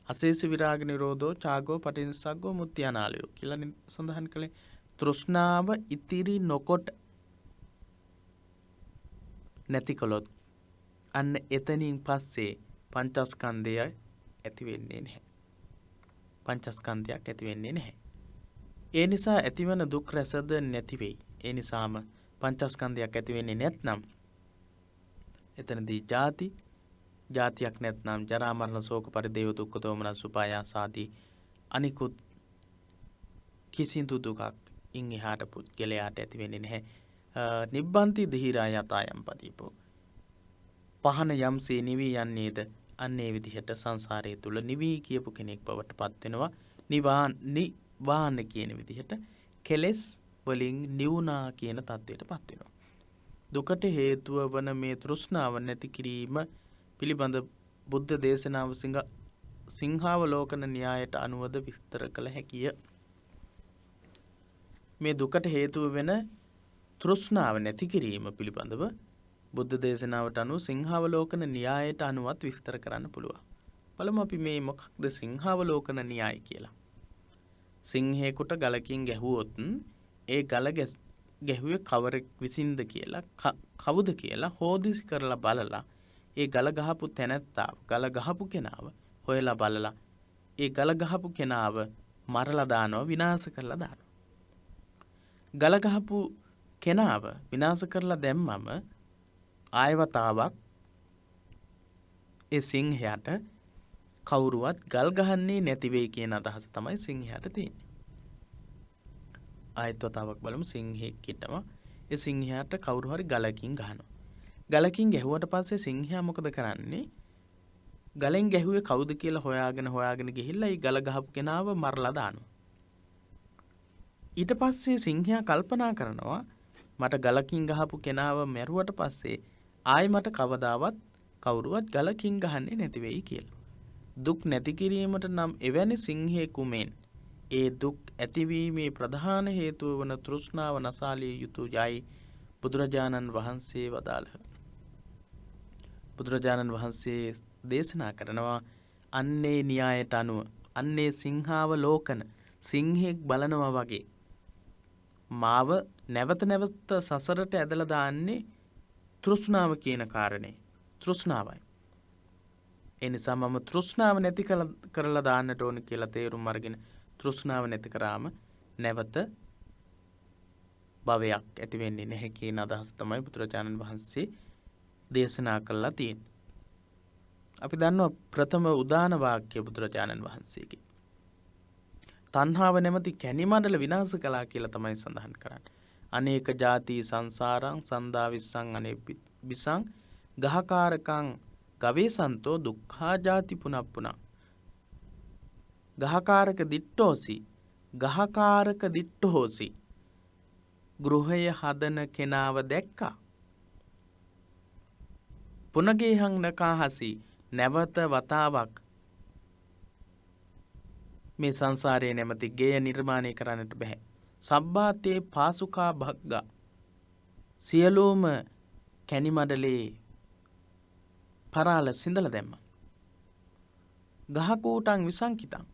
අශේෂ විරාග නිරෝධෝ චාගෝ පටිනිස්සග්ගෝ මුත්‍යානාලයෝ කියලා සඳහන් කළේ. තෘෂ්ණාව ඉතිරි නොකොට නැති කොළොත් අන්න එතනින් පස්සේ පංචස්කන්ධය ඇති වෙන්නේ නැහැ. පංචස්කන්ධයක් ඇති වෙන්නේ නැහැ. ඒ නිසා ඇතිවන දුක් රැසද නැති වෙයි. ඒ නිසාම පංචස්කන්ධයක් ඇති වෙන්නේ නැත්නම් එතනදී ජාතියක් නැත්නම් ජරා මරණ ශෝක පරිදේව දුක්ඛ දෝමනස් උපායාස ආදී අනිකුත් කිසිදු දුකක් ඉන් එහාට පුද්ගලයාට ඇති වෙන්නේ නැහැ. නිබ්බන්ති ධීරා යතයන් පදීපෝ. පහන යම්සේ නිවි යන්නේද අන්නේ විදිහට සංසාරයේ තුල නිවි කියපු කෙනෙක් බවට පත් වෙනවා. නිවාන කියන විදිහට කෙලෙස් වලින් නිවුනා කියන තත්ත්වයට පත් වෙනවා. දුකට හේතුව වන මේ තෘෂ්ණාව නැති කිරීම පිළිබඳ බුද්ධ දේශනාව සිංහාවලෝකන න්‍යායට අනුවද විස්තර කළ හැකිය. මේ දුකට හේතුව වෙන තෘෂ්ණාව නැති කිරීම පිළිබඳව බුද්ධ දේශනාවට අනුව සිංහාවලෝකන න්‍යායට අනුවත් විස්තර කරන්න පුළුවන්. බලමු අපි මේ මොකක්ද සිංහාවලෝකන න්‍යාය කියලා. සිංහයෙකුට ගලකින් ගැහුවොත් ඒ ගල ගැහුවේ කවරෙක් විසින්ද කියලා, කවුද කියලා හෝදිසි කරලා බලලා ඒ ගල ගහපු තැනැත්තාව, ගල ගහපු කෙනාව හොයලා බලලා ඒ ගල ගහපු කෙනාව මරලා දානවා, විනාශ කරලා දානවා. ගල ගහපු කෙනාව විනාශ කරලා දැම්මම ආයවතාවක් ඒ සිංහයාට කවුරුවත් ගල් ගහන්නේ නැති වෙයි කියන අදහස තමයි සිංහයාට තියෙන්නේ. ආයත් වතාවක් බලමු. සිංහෙක් හිටම ඒ සිංහයාට කවුරු හරි ගලකින් ගහනවා. ගලකින් ගැහුවට පස්සේ සිංහයා මොකද කරන්නේ? ගලෙන් ගැහුවේ කවුද කියලා හොයාගෙන ගිහිල්ලා ඒ ගල ගහපු කෙනාව මරලා දානවා. ඊට පස්සේ සිංහයා කල්පනා කරනවා මට ගලකින් ගහපු කෙනාව මැරුවට පස්සේ ආයි මට කවදාවත් කවුරුවත් ගලකින් ගහන්නේ නැති වෙයි කියලා. දුක් නැති කිරීමට නම් එවැනි සිංහෙකු මෙන් ඒ දුක් ඇතිවීමේ ප්‍රධාන හේතුව වන තෘෂ්ණාව නසාලිය යුතු යයි බුදුරජාණන් වහන්සේ වදාළහ. බුදුරජාණන් වහන්සේ දේශනා කරනවා අන්නේ න්‍යායට අනුව අන්නේ සිංහාව ලෝකන සිංහෙක් බලනවා වගේ මාව නැවත නැවත සසරට ඇදලා දාන්නේ තෘෂ්ණාව කියන කාරණේ. තෘෂ්ණාවයි. ඒ නිසා මම තෘෂ්ණාව නැති කරලා දාන්නට ඕන කියලා තේරුම් අරගෙන තෘෂ්ණාව නැති කරාම නැවත භවයක් ඇති වෙන්නේ නැහැ කියන අදහස තමයි බුදුරජාණන් වහන්සේ දේශනා කළා තියෙන්නේ. අපි දන්නවා ප්‍රථම උදාන වාක්‍ය බුදුරජාණන් වහන්සේගේ. තණ්හාව නැමැති කැණි මඩල විනාශ කළා කියලා තමයි සඳහන් කරන්නේ. අනේක ಜಾති සංසාරං සන්දා විස්සං අනේ විසං ගහකාරකං ගවේසන්තෝ දුක්ඛා ಜಾති පුනප්පුනං. ගහකාරක දිට්ඨෝසි ගහකාරක දිට්ඨෝසි ගෘහය හදන කෙනාව දැක්කා. පුනගේහං නකාහසි නැවත වතාවක් මේ සංසාරයේ නැමැති ගෙය නිර්මාණය කරන්නට බෑ. සබ්බාතේ පාසුකා භග්ගා සියලුම කැණි මඩලේ පරාල සිඳලා දැම්මා. ගහකූටං විසංකිතං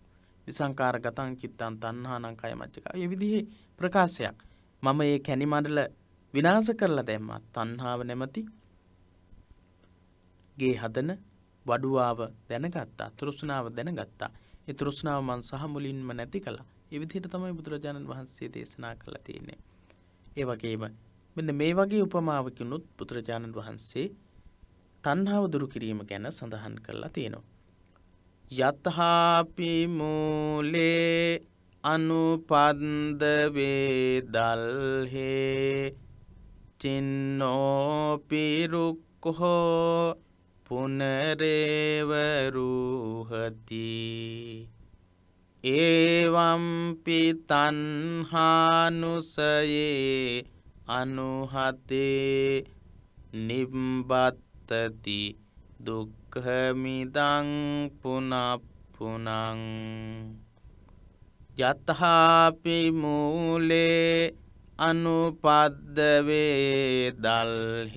විසංකාරගතං චිත්තං තණ්හානං කය මච්චකා. මේ විදිහේ ප්‍රකාශයක්. මම මේ කැණි මඩල විනාශ කරලා දැම්මා. තණ්හාව නැමැති ගේ හදන වඩුවාව දැනගත්තා. තෘෂ්ණාව දැනගත්තා. ඒ තෘෂ්ණාව මං සහ මුලින්ම නැති කළා. ඒ විදිහට තමයි බුදුරජාණන් වහන්සේ දේශනා කළා තියෙන්නේ. ඒ වගේම මෙන්න මේ වගේ උපමාවකිනුත් බුදුරජාණන් වහන්සේ තණ්හාව දුරු කිරීම ගැන සඳහන් කරලා තියෙනවා. යතහාපි මූලේ අනුපන්ද වේදල්හේ චින්නෝ පිරුක්ඛෝ පුනරේව රූහති ඒවම්පි තණ්හානුසයේ අනුහතේ නිබ්බත්තති දුක්ඛමිදං පුනප්පුනං. යතහාපි මූලේ අනුපද්ද වේදල්හේ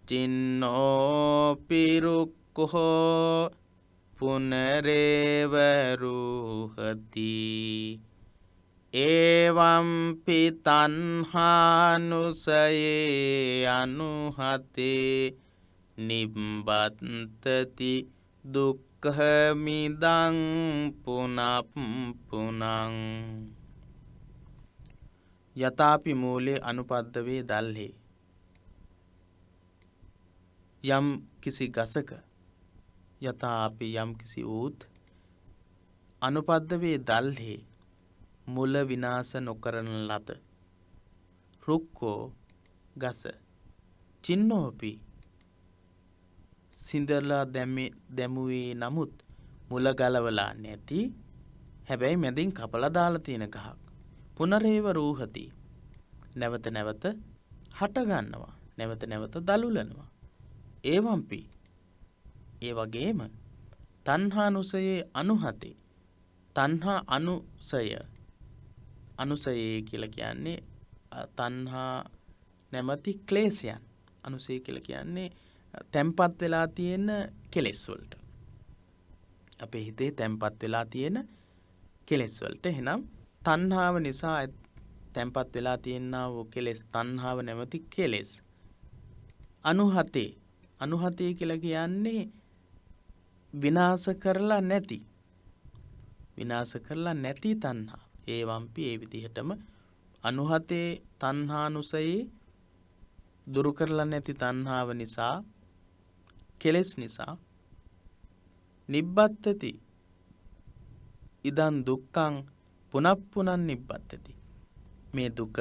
චින්නෝ පිරුක්ඛෝ පුනරේව රූහති ඒවම්පි තණ්හානුසයේ අනුහතේ නිබ්බත්තති දුක්ඛමිදං පුනප්පුනං. යතාපි මූලේ අනුපද්ද වේදල්හේ යම් කිසි ගසක යතාපි යම් කිසි ඌත් අනුපද්ද වේදල්හේ මුල විනාශ නොකරන ලද රුක්කෝ ගස චින්නෝපි සිඳලා දැමුවේ නමුත් මුල ගලවලා නැති හැබැයි මැදින් කපලා දාලා තියෙන ගහක් පුනරේව රූහති නැවත නැවත හට ගන්නවා නැවත නැවත දලුලනවා. ඒවම්පි ඒ වගේම තණ්හානුසයේ අනුහතේ තණ්හා අනුසයේ කියලා කියන්නේ තණ්හා නැමැති ක්ලේශයන්. අනුසය කියලා කියන්නේ තැම්පත් වෙලා තියෙන කෙලෙස් වලට. අපේ හිතේ තැම්පත් වෙලා තියෙන කෙලෙස් වලට. එහෙනම් තණ්හාව නිසා තැම්පත් වෙලා තියෙනා වූ කෙලෙස් තණ්හාව නැමැති කෙලෙස්. අනුහතේ කියලා කියන්නේ විනාශ කරලා නැති තණ්හා. ඒවම්පි ඒ විදිහටම අනුහතේ තණ්හානුසයේ දුරු කරලා නැති තණ්හාව නිසා කෙලෙස් නිසා නිබ්බත්තති ඉදන් දුක්ඛං පුනප්පුනං නිබ්බත්තති මේ දුක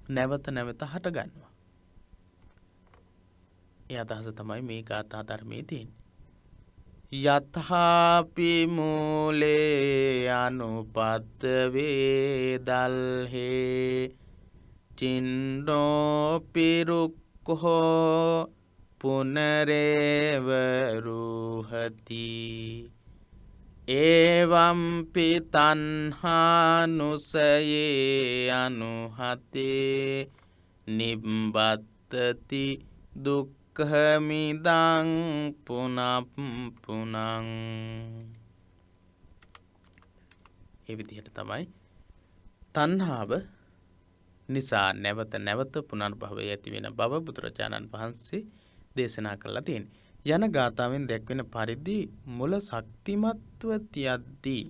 නැවත නැවත හට ගන්නවා. ඒ අදහස තමයි මේ ගාථා ධර්මයේ තියෙන්නේ. යතහාපි මූලේ අනුපද්ද වේදල්හේ චින්නෝ පිරුක්ඛෝ පුනරේව රුහති ඒවම්පි තණ්හානුසයේ අනුහතේ නිබ්බත්තති දුක්ඛමිදං පුනප්පුනං. ඒ විදිහට තමයි තණ්හාව නිසා නැවත නැවත පුනර්භවය ඇති වෙන බව බුදුරජාණන් වහන්සේ දේශනා කළා තියෙන්නේ. යන ගාථාවෙන් දැක්වෙන පරිදි මුල ශක්තිමත්ව තියද්දී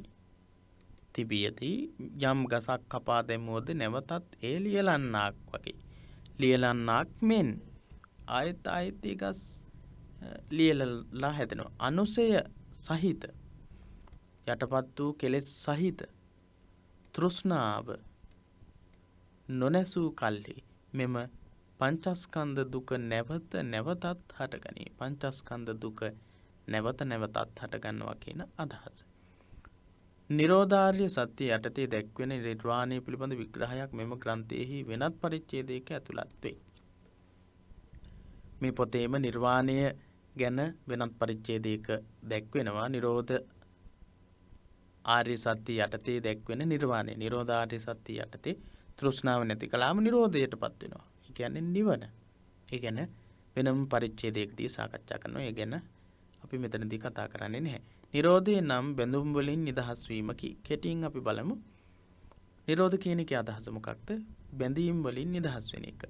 තිබියදී යම් ගසක් කපා දැමුවොද නැවතත් ඒ ලියලන්නාක් වගේ ලියලන්නාක් මෙන් ආයත ආයතී ගස් ලියලලා හැදෙනවා. අනුසය සහිත යටපත් වූ කෙලෙස් සහිත තෘෂ්ණාව නොනැසූ කල්හි මෙම පංචස්කන්ධ දුක නැවත නැවතත් හටගනී. පංචස්කන්ධ දුක නැවත නැවතත් හටගන්නවා කියන අදහස. නිරෝධාර්ය සත්‍ය යටතේ දැක්වෙන නිර්වාණය පිළිබඳ විග්‍රහයක් මෙම ග්‍රන්ථයෙහි වෙනත් පරිච්ඡේදයක ඇතුළත් වේ. මේ පොතේම නිර්වාණය ගැන වෙනත් පරිච්ඡේදයක දැක්වෙනවා. නිරෝධ ආර්ය සත්‍ය යටතේ දැක්වෙන නිර්වාණය. නිරෝධාර්ය සත්‍ය යටතේ තෘෂ්ණාව නැති කලාම නිරෝධයටපත් වෙනවා. ඒ කියන්නේ නිවන. ඒ ගැන වෙනම පරිච්ඡේදයකදී සාකච්ඡා කරනවා. ඒ ගැන අපි මෙතනදී කතා කරන්නේ නැහැ. නිරෝධය නම් බැඳුම් වලින් නිදහස් වීමකි. කෙටියෙන් අපි බලමු. නිරෝධ කියන එකේ අදහස මොකක්ද? බැඳීම් වලින් නිදහස් වෙන එක.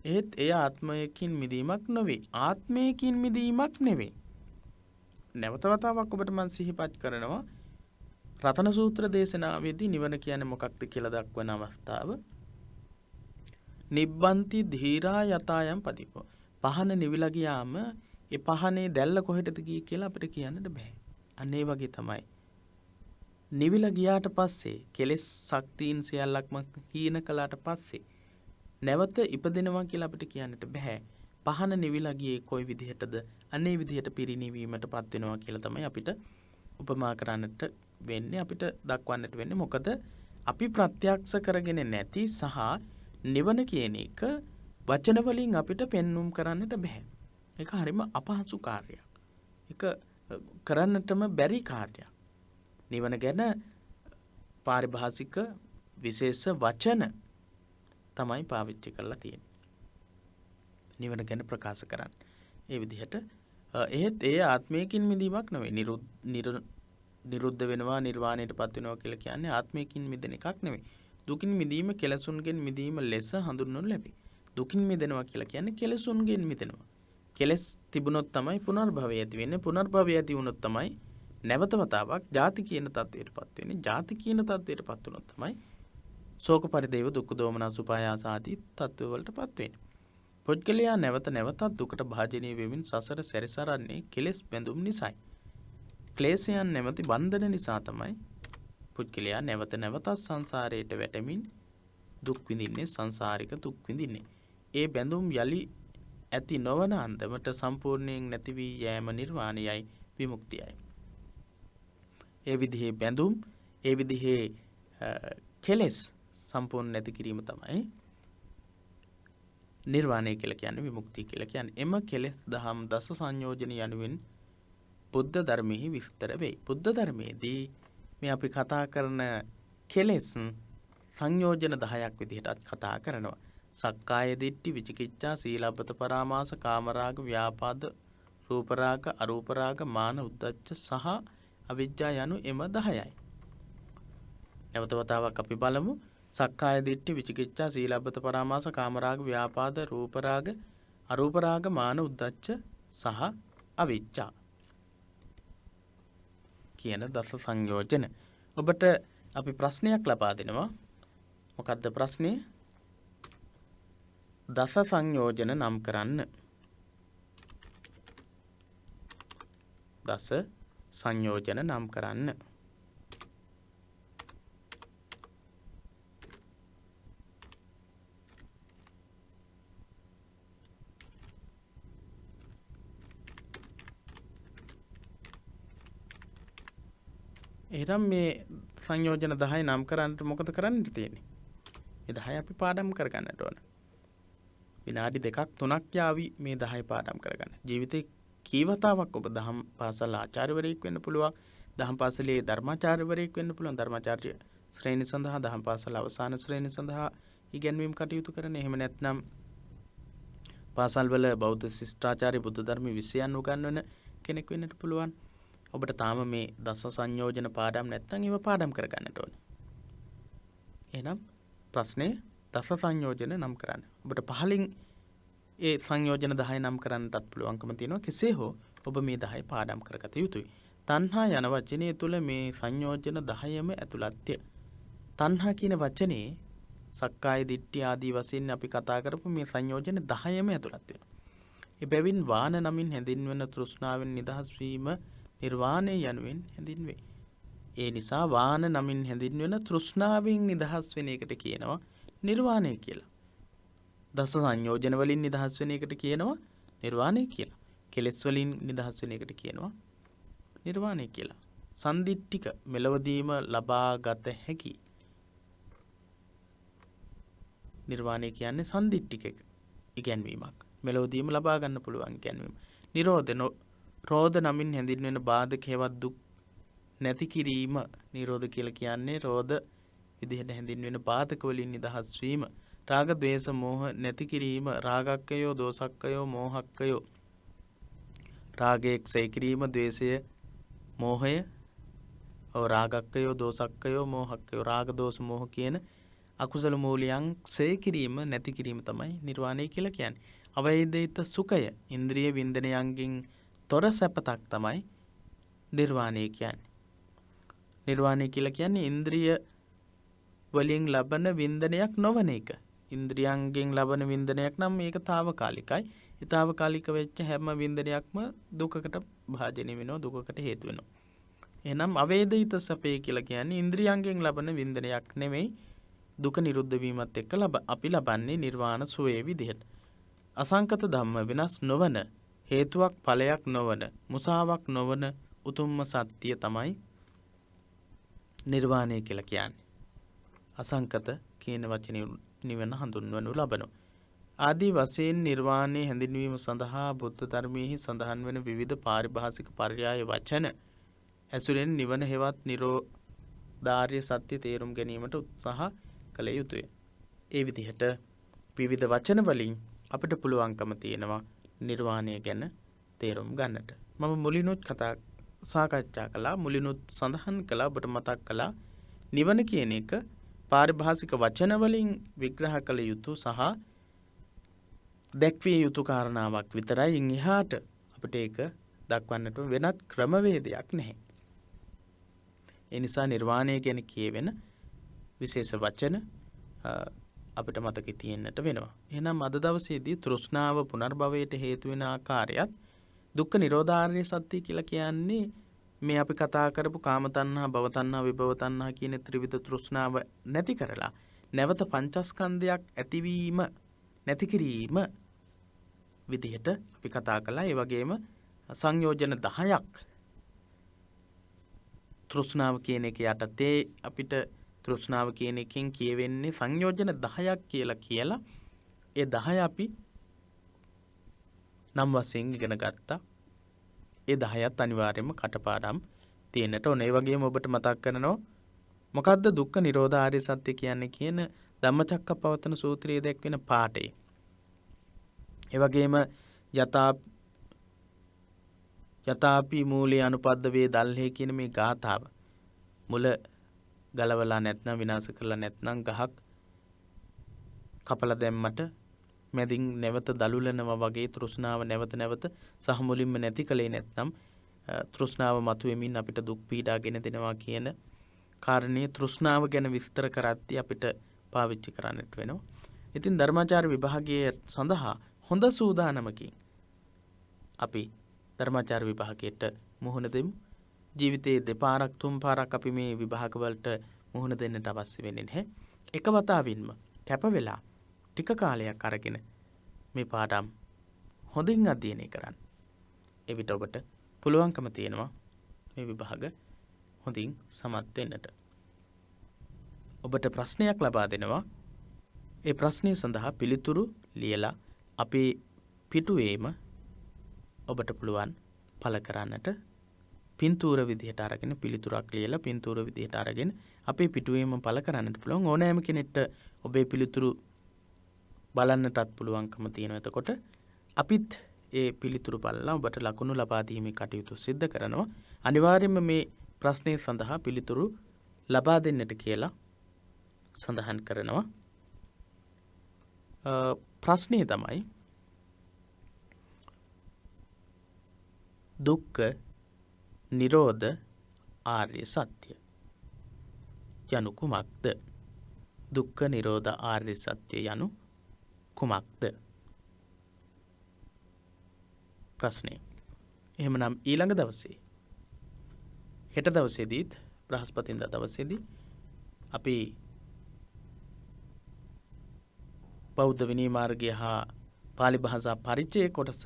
ඒත් එය ආත්මයකින් මිදීමක් නොවේ. ආත්මයකින් මිදීමක් නෙවෙයි. නැවත වතාවක් ඔබට මම සිහිපත් කරනවා. රතන සූත්‍ර දේශනාවේදී නිවන කියන්නේ මොකක්ද කියලා දක්වන අවස්ථාව. නිබ්බන්ති ධීරා යතායම් පදිපෝ. පහන නිවිලා ගියාම ඒ පහනේ දැල්ල කොහෙටද ගියේ කියලා අපිට කියන්නට බෑ. අන්න ඒ වගේ තමයි. නිවිලා ගියාට පස්සේ කෙලෙස් ශක්තියින් සියල්ලක්ම හීන කළාට පස්සේ නැවත ඉපදෙනවා කියලා අපිට කියන්නට බෑ. පහන නිවිලා ගියේ කොයි විදිහටද? අනේ විදිහට පිරිණිවීමටපත් වෙනවා කියලා තමයි අපිට උපමා කරන්නට වෙන්නේ, අපිට දක්වන්නට වෙන්නේ. මොකද අපි ප්‍රත්‍යක්ෂ කරගෙන නැති සහ නිවන කියන එක වචන වලින් අපිට පෙන්눔 කරන්නට බෑ. ඒක හරිම අපහසු කාර්යයක්. ඒක කරන්නටම බැරි කාර්යයක්. නිවන ගැන පාරිභාෂික විශේෂ වචන තමයි පාවිච්චි කරලා තියෙන්නේ. නිවන ගැන ප්‍රකාශ කරන්න. ඒ විදිහට එහෙත් ඒ ආත්මයකින් මිදීමක් නෙවෙයි. නිරුද්ධ වෙනවා, නිර්වාණයටපත් වෙනවා කියලා කියන්නේ ආත්මයකින් මිදෙන එකක් නෙවෙයි. දුකින් මිදීම කෙලසුන්ගෙන් මිදීම ලෙස හඳුන්වනු ලැබේ. දුකින් මිදෙනවා කියලා කියන්නේ කෙලසුන්ගෙන් මිදෙනවා. කෙලස් තිබුණොත් තමයි පුනර්භවය ඇති වෙන්නේ. පුනර්භවය ඇති වුණොත් තමයි නැවත වතාවක් ජාති කියන තත්වයටපත් වෙන්නේ. ජාති කියන තත්වයටපත් වුණොත් තමයි ශෝක පරිදේව දුක්ඛ දෝමනස් උපායාස ආදී තත්වවලටපත් වෙන්නේ. පුද්ගලයා නැවත නැවතත් දුකට භාජනීය වෙමින් සසර සැරිසරන්නේ කෙලස් බැඳුම් නිසායි. ක්ලේශයන් නැමැති බන්ධන නිසා තමයි පුද්ගලයා නැවත නැවතත් සංසාරයට වැටෙමින් දුක් විඳින්නේ, සංසාරික දුක් විඳින්නේ. ඒ බැඳුම් යලි ඇති නොවන අන්දමට සම්පූර්ණයෙන් නැති වී යෑම නිර්වාණයයි, විමුක්තියයි. ඒ විදිහේ බැඳුම්, ඒ විදිහේ කෙලෙස් සම්පූර්ණ නැති කිරීම තමයි නිර්වාණය කියලා කියන්නේ, විමුක්තිය කියලා කියන්නේ. එම කෙලෙස් දහම් දස සංයෝජන යනුවෙන් බුද්ධ ධර්මයේ විස්තර වේ. බුද්ධ ධර්මයේදී මේ අපි කතා කරන කෙලෙස් සංයෝජන 10ක් විදිහට කතා කරනවා. සක්කාය දිට්ඨි, විචිකිච්ඡා, සීලබ්බත පරාමාස, කාමරාග, ව්‍යාපාද, රූපරාග, අරූපරාග, මාන, උද්ධච්ච සහ අවිජ්ජා යනු එම 10යි. නැවත වතාවක් අපි බලමු. සක්කාය දිට්ඨි, විචිකිච්ඡා, සීලබ්බත පරාමාස, කාමරාග, ව්‍යාපාද, රූපරාග, අරූපරාග, මාන, උද්ධච්ච සහ අවිජ්ජා කියන දස සංයෝජන. ඔබට අපි ප්‍රශ්නයක් ලබා දෙනවා. මොකක්ද ප්‍රශ්නේ? දස සංයෝජන නම් කරන්න. දස සංයෝජන නම් කරන්න. එහෙනම් මේ සංයෝජන 10 නම් කරන්නට මොකද කරන්නට තියෙන්නේ? මේ 10 අපි පාඩම් කරගන්නට ඕන. විනාඩි 2ක් 3ක් යාවි මේ 10 පාඩම් කරගන්න. ජීවිතේ කීවතාවක් ඔබ දහම් පාසල් ආචාර්යවරයෙක් වෙන්න පුළුවන්. දහම් පාසලේ ධර්මාචාර්යවරයෙක් වෙන්න පුළුවන්. ධර්මාචාර්ය ශ්‍රේණි සඳහා දහම් පාසල අවසාන ශ්‍රේණි සඳහා ඉගැන්වීම් කටයුතු කරන. එහෙම නැත්නම් පාසල් වල බෞද්ධ ශිෂ්ටාචාරය බුද්ධ ධර්ම විෂයන් උගන්වන කෙනෙක් වෙන්නට පුළුවන්. ඔබට තාම මේ දස සංයෝජන පාඩම් නැත්නම් ඒව පාඩම් කරගන්නට ඕනේ. එහෙනම් ප්‍රශ්නේ දස සංයෝජන නම් කරන්න. ඔබට පහලින් ඒ සංයෝජන 10 නම් කරන්නටත් පුළුවන්කම තියෙනවා. කෙසේ හෝ ඔබ මේ 10 පාඩම් කරගත යුතුයි. තණ්හා යන වචනේ තුල මේ සංයෝජන 10ම ඇතුළත්ය. තණ්හා කියන වචනේ සක්කාය දිට්ඨිය ආදී වශයෙන් අපි කතා කරපු මේ සංයෝජන 10ම ඇතුළත් වෙනවා. එබැවින් වාන නමින් හැඳින්වෙන තෘෂ්ණාවෙන් නිදහස් වීම නිර්වාණය යනුවෙන් හැඳින්වේ. ඒ නිසා වාන නමින් හැඳින්වෙන තෘෂ්ණාවෙන් නිදහස් වෙන එකට කියනවා නිර්වාණය කියලා. දස සංයෝජන වලින් නිදහස් වෙන එකට කියනවා නිර්වාණය කියලා. කෙලෙස් වලින් නිදහස් වෙන එකට කියනවා නිර්වාණය කියලා. සන්දිට්ඨික මෙලවදීම ලබාගත හැකි නිර්වාණය කියන්නේ සන්දිට්ඨික ඉගැන්වීමක්. මෙලවදීම ලබා ගන්න පුළුවන් ඉගැන්වීම. රෝධ නමින් හැඳින්වෙන බාධක හේවත් දුක් නැති කිරීම නිරෝධ කියලා කියන්නේ රෝධ විදිහට හැඳින්වෙන බාධක වලින් නිදහස් වීම. රාග ద్వේෂ මෝහ නැති කිරීම. රාගක්කයෝ දෝසක්කයෝ මෝහක්කයෝ. රාගයේ ක්ෂය කිරීම, ద్వේෂය මෝහය. රාගක්කයෝ දෝසක්කයෝ මෝහක්කයෝ. රාග දෝෂ මෝහ කියන අකුසල මූලයන් ක්ෂය කිරීම නැති කිරීම තමයි නිර්වාණය කියලා කියන්නේ. අවෛදිත සුඛය ඉන්ද්‍රිය වින්දනයන්ගෙන් තොර සැපතක් තමයි නිර්වාණය කියන්නේ. නිර්වාණය කියලා කියන්නේ ඉන්ද්‍රිය වලින් ලබන වින්දනයක් නොවන එක. ඉන්ද්‍රියන්ගෙන් ලබන වින්දනයක් නම් මේක తాවකාලිකයි. ඒ తాවකාලික වෙච්ච හැම වින්දනයක්ම දුකකට භාජනය වෙනවා, දුකකට හේතු වෙනවා. එහෙනම් අවේදිත සැපේ කියලා කියන්නේ ඉන්ද්‍රියන්ගෙන් ලබන වින්දනයක් නෙමෙයි. දුක නිරුද්ධ වීමත් එක්ක අපි ලබන්නේ නිර්වාණ සුවේ විදිහට. අසංකත ධම්ම වෙනස් නොවන, හේතුවක් ඵලයක් නොවන, මුසාවක් නොවන උතුම්ම සත්‍ය තමයි නිර්වාණය කියලා කියන්නේ. අසංකත කියන වචනේ නිවන හඳුන්වනු ලබනවා. ආදී වශයෙන් නිර්වාණය හැඳින්වීම සඳහා බුද්ධ ධර්මයේ සඳහන් වෙන විවිධ පාරිභාෂික පර්යාය වචන ඇසුරෙන් නිවන හෙවත් නිරෝධාර්ය සත්‍ය තේරුම් ගැනීමට උත්සාහ කළ යුතුය. ඒ විදිහට විවිධ වචන වලින් අපිට පුළුවන්කම තියෙනවා නිර්වාණය ගැන තේරුම් ගන්නට. මම මුලිනුත් සාකච්ඡා කළා, මුලිනුත් සඳහන් කළා, ඔබට මතක් කළා නිවන කියන එක පාරිභාෂික වචන වලින් විග්‍රහ කළ යුතු සහ දැක්විය යුතු කාරණාවක් විතරයි. ඉන් එහාට අපිට ඒක දක්වන්නට වෙනත් ක්‍රමවේදයක් නැහැ. ඒ නිසා නිර්වාණය ගැන කියවෙන විශේෂ වචන අපිට මතක තියෙන්නට වෙනවා. එහෙනම් අද දවසේදී තෘෂ්ණාව පුනර්භවයට හේතු වෙන ආකාරයත් දුක්ඛ නිරෝධාර්ය සත්‍ය කියලා කියන්නේ මේ අපි කතා කරපු කාම තණ්හා, භව තණ්හා, විභව තණ්හා කියන ත්‍රිවිධ තෘෂ්ණාව නැති කරලා නැවත පංචස්කන්ධයක් ඇතිවීම නැති කිරීම විදිහට අපි කතා කළා. ඒ වගේම සංයෝජන 10ක් තෘෂ්ණාව කියන එක යටතේ අපිට තෘෂ්ණාව කියන එකෙන් කියවෙන්නේ සංයෝජන 10ක් කියලා ඒ 10 අපි නම් වශයෙන් ඉගෙන ගත්තා. ඒ 10ත් අනිවාර්යයෙන්ම කටපාඩම් තියෙන්නට ඕන. ඒ වගේම ඔබට මතක් කරනවා මොකද්ද දුක්ඛ නිරෝධාර්ය සත්‍ය කියන්නේ කියන ධම්මචක්කප්පවත්තන සූත්‍රයේ දැක්වෙන පාඩේ. ඒ වගේම යතාපි මූලේ අනුපද්ද වේ දල්හේ කියන මේ ගාථාව මුල ගලවලා නැත්නම් විනාශ කරලා නැත්නම් ගහක් කපලා දැම්මට මැදින් නැවත දලුලනවා වගේ තෘෂ්ණාව නැවත සහ මුලින්ම නැති කලේ නැත්නම් තෘෂ්ණාව මතුවෙමින් අපිට දුක් පීඩාගෙන දෙනවා කියන කාරණේ තෘෂ්ණාව ගැන විස්තර කරද්දී අපිට පාවිච්චි කරන්නට වෙනවා. ඉතින් ධර්මාචාර්ය විභාගයේ සඳහා හොඳ සූදානමකින් අපි ධර්මාචාර්ය විභාගයට මුහුණ දෙමු. ජීවිතයේ දෙපාරක් තුන් පාරක් අපි මේ විභාග වලට මුහුණ දෙන්නට අවශ්‍ය වෙන්නේ නැහැ. එක වතාවින්ම කැප වෙලා ටික කාලයක් අරගෙන මේ පාඩම් හොඳින් අධ්‍යයනය කරන්න. එවිට ඔබට පුළුවන්කම තියෙනවා මේ විභාග හොඳින් සමත් වෙන්නට. ඔබට ප්‍රශ්නයක් ලබා දෙනවා. ඒ ප්‍රශ්නය සඳහා පිළිතුරු ලියලා අපේ පිටුවේම ඔබට පුළුවන් පළ කරන්නට පින්තූර විදිහට අරගෙන පිළිතුරක් ලියලා පින්තූර විදිහට අරගෙන අපේ පිටුවේම පළ කරන්නට පුළුවන්. ඕනෑම කෙනෙක්ට ඔබේ පිළිතුරු බලන්නටත් පුළුවන්කම තියෙනවා. එතකොට අපිත් ඒ පිළිතුරු බලලා ඔබට ලකුණු ලබා දීමේ කටයුතු සිද්ධ කරනවා. අනිවාර්යයෙන්ම මේ ප්‍රශ්නය සඳහා පිළිතුරු ලබා දෙන්නට කියලා සඳහන් කරනවා. ප්‍රශ්නය තමයි දුක්ඛ නිරෝධ ආර්ය සත්‍ය යනු කුමක්ද? දුක්ඛ නිරෝධ ආර්ය සත්‍ය යනු කුමක්ද? ප්‍රශ්නය. එහෙමනම් ඊළඟ දවසේ හෙට දවසේදීත් බ්‍රහස්පතින්දා දවසේදී අපි බෞද්ධ විනය මාර්ගය හා පාලි භාෂා පරිචය කොටස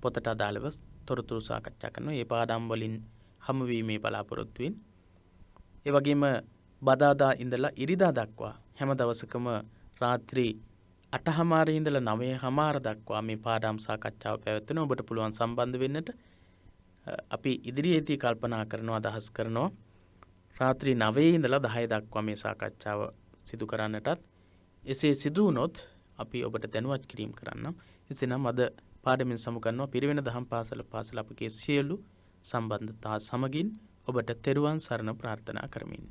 පොතට අදාළව තොරතුරු සාකච්ඡා කරනවා. ඒ පාඩම් වලින් හමු වීමේ බලාපොරොත්තුවෙන්. ඒ වගේම බදාදා ඉඳලා ඉරිදා දක්වා හැම දවසකම රාත්‍රී 8:00 ඉඳලා 9:00 දක්වා මේ පාඩම් සාකච්ඡාව පැවැත්වෙනවා. ඔබට පුළුවන් සම්බන්ධ වෙන්නට. අපි ඉදිරියේදී කල්පනා කරනවා අදහස් කරනවා රාත්‍රී 9 ඉඳලා 10 දක්වා මේ සාකච්ඡාව සිදු කරන්නටත්. එසේ සිදු වුණොත් අපි ඔබට දැනුවත් කිරීම කරන්නම්. එසේනම් අද පාඩමෙන් සමුගන්නවා පිරිවෙන දහම් පාසල අපගේ සියලු සම්බන්ධතා සමගින් ඔබට තෙරුවන් සරණ ප්‍රාර්ථනා කරමින්.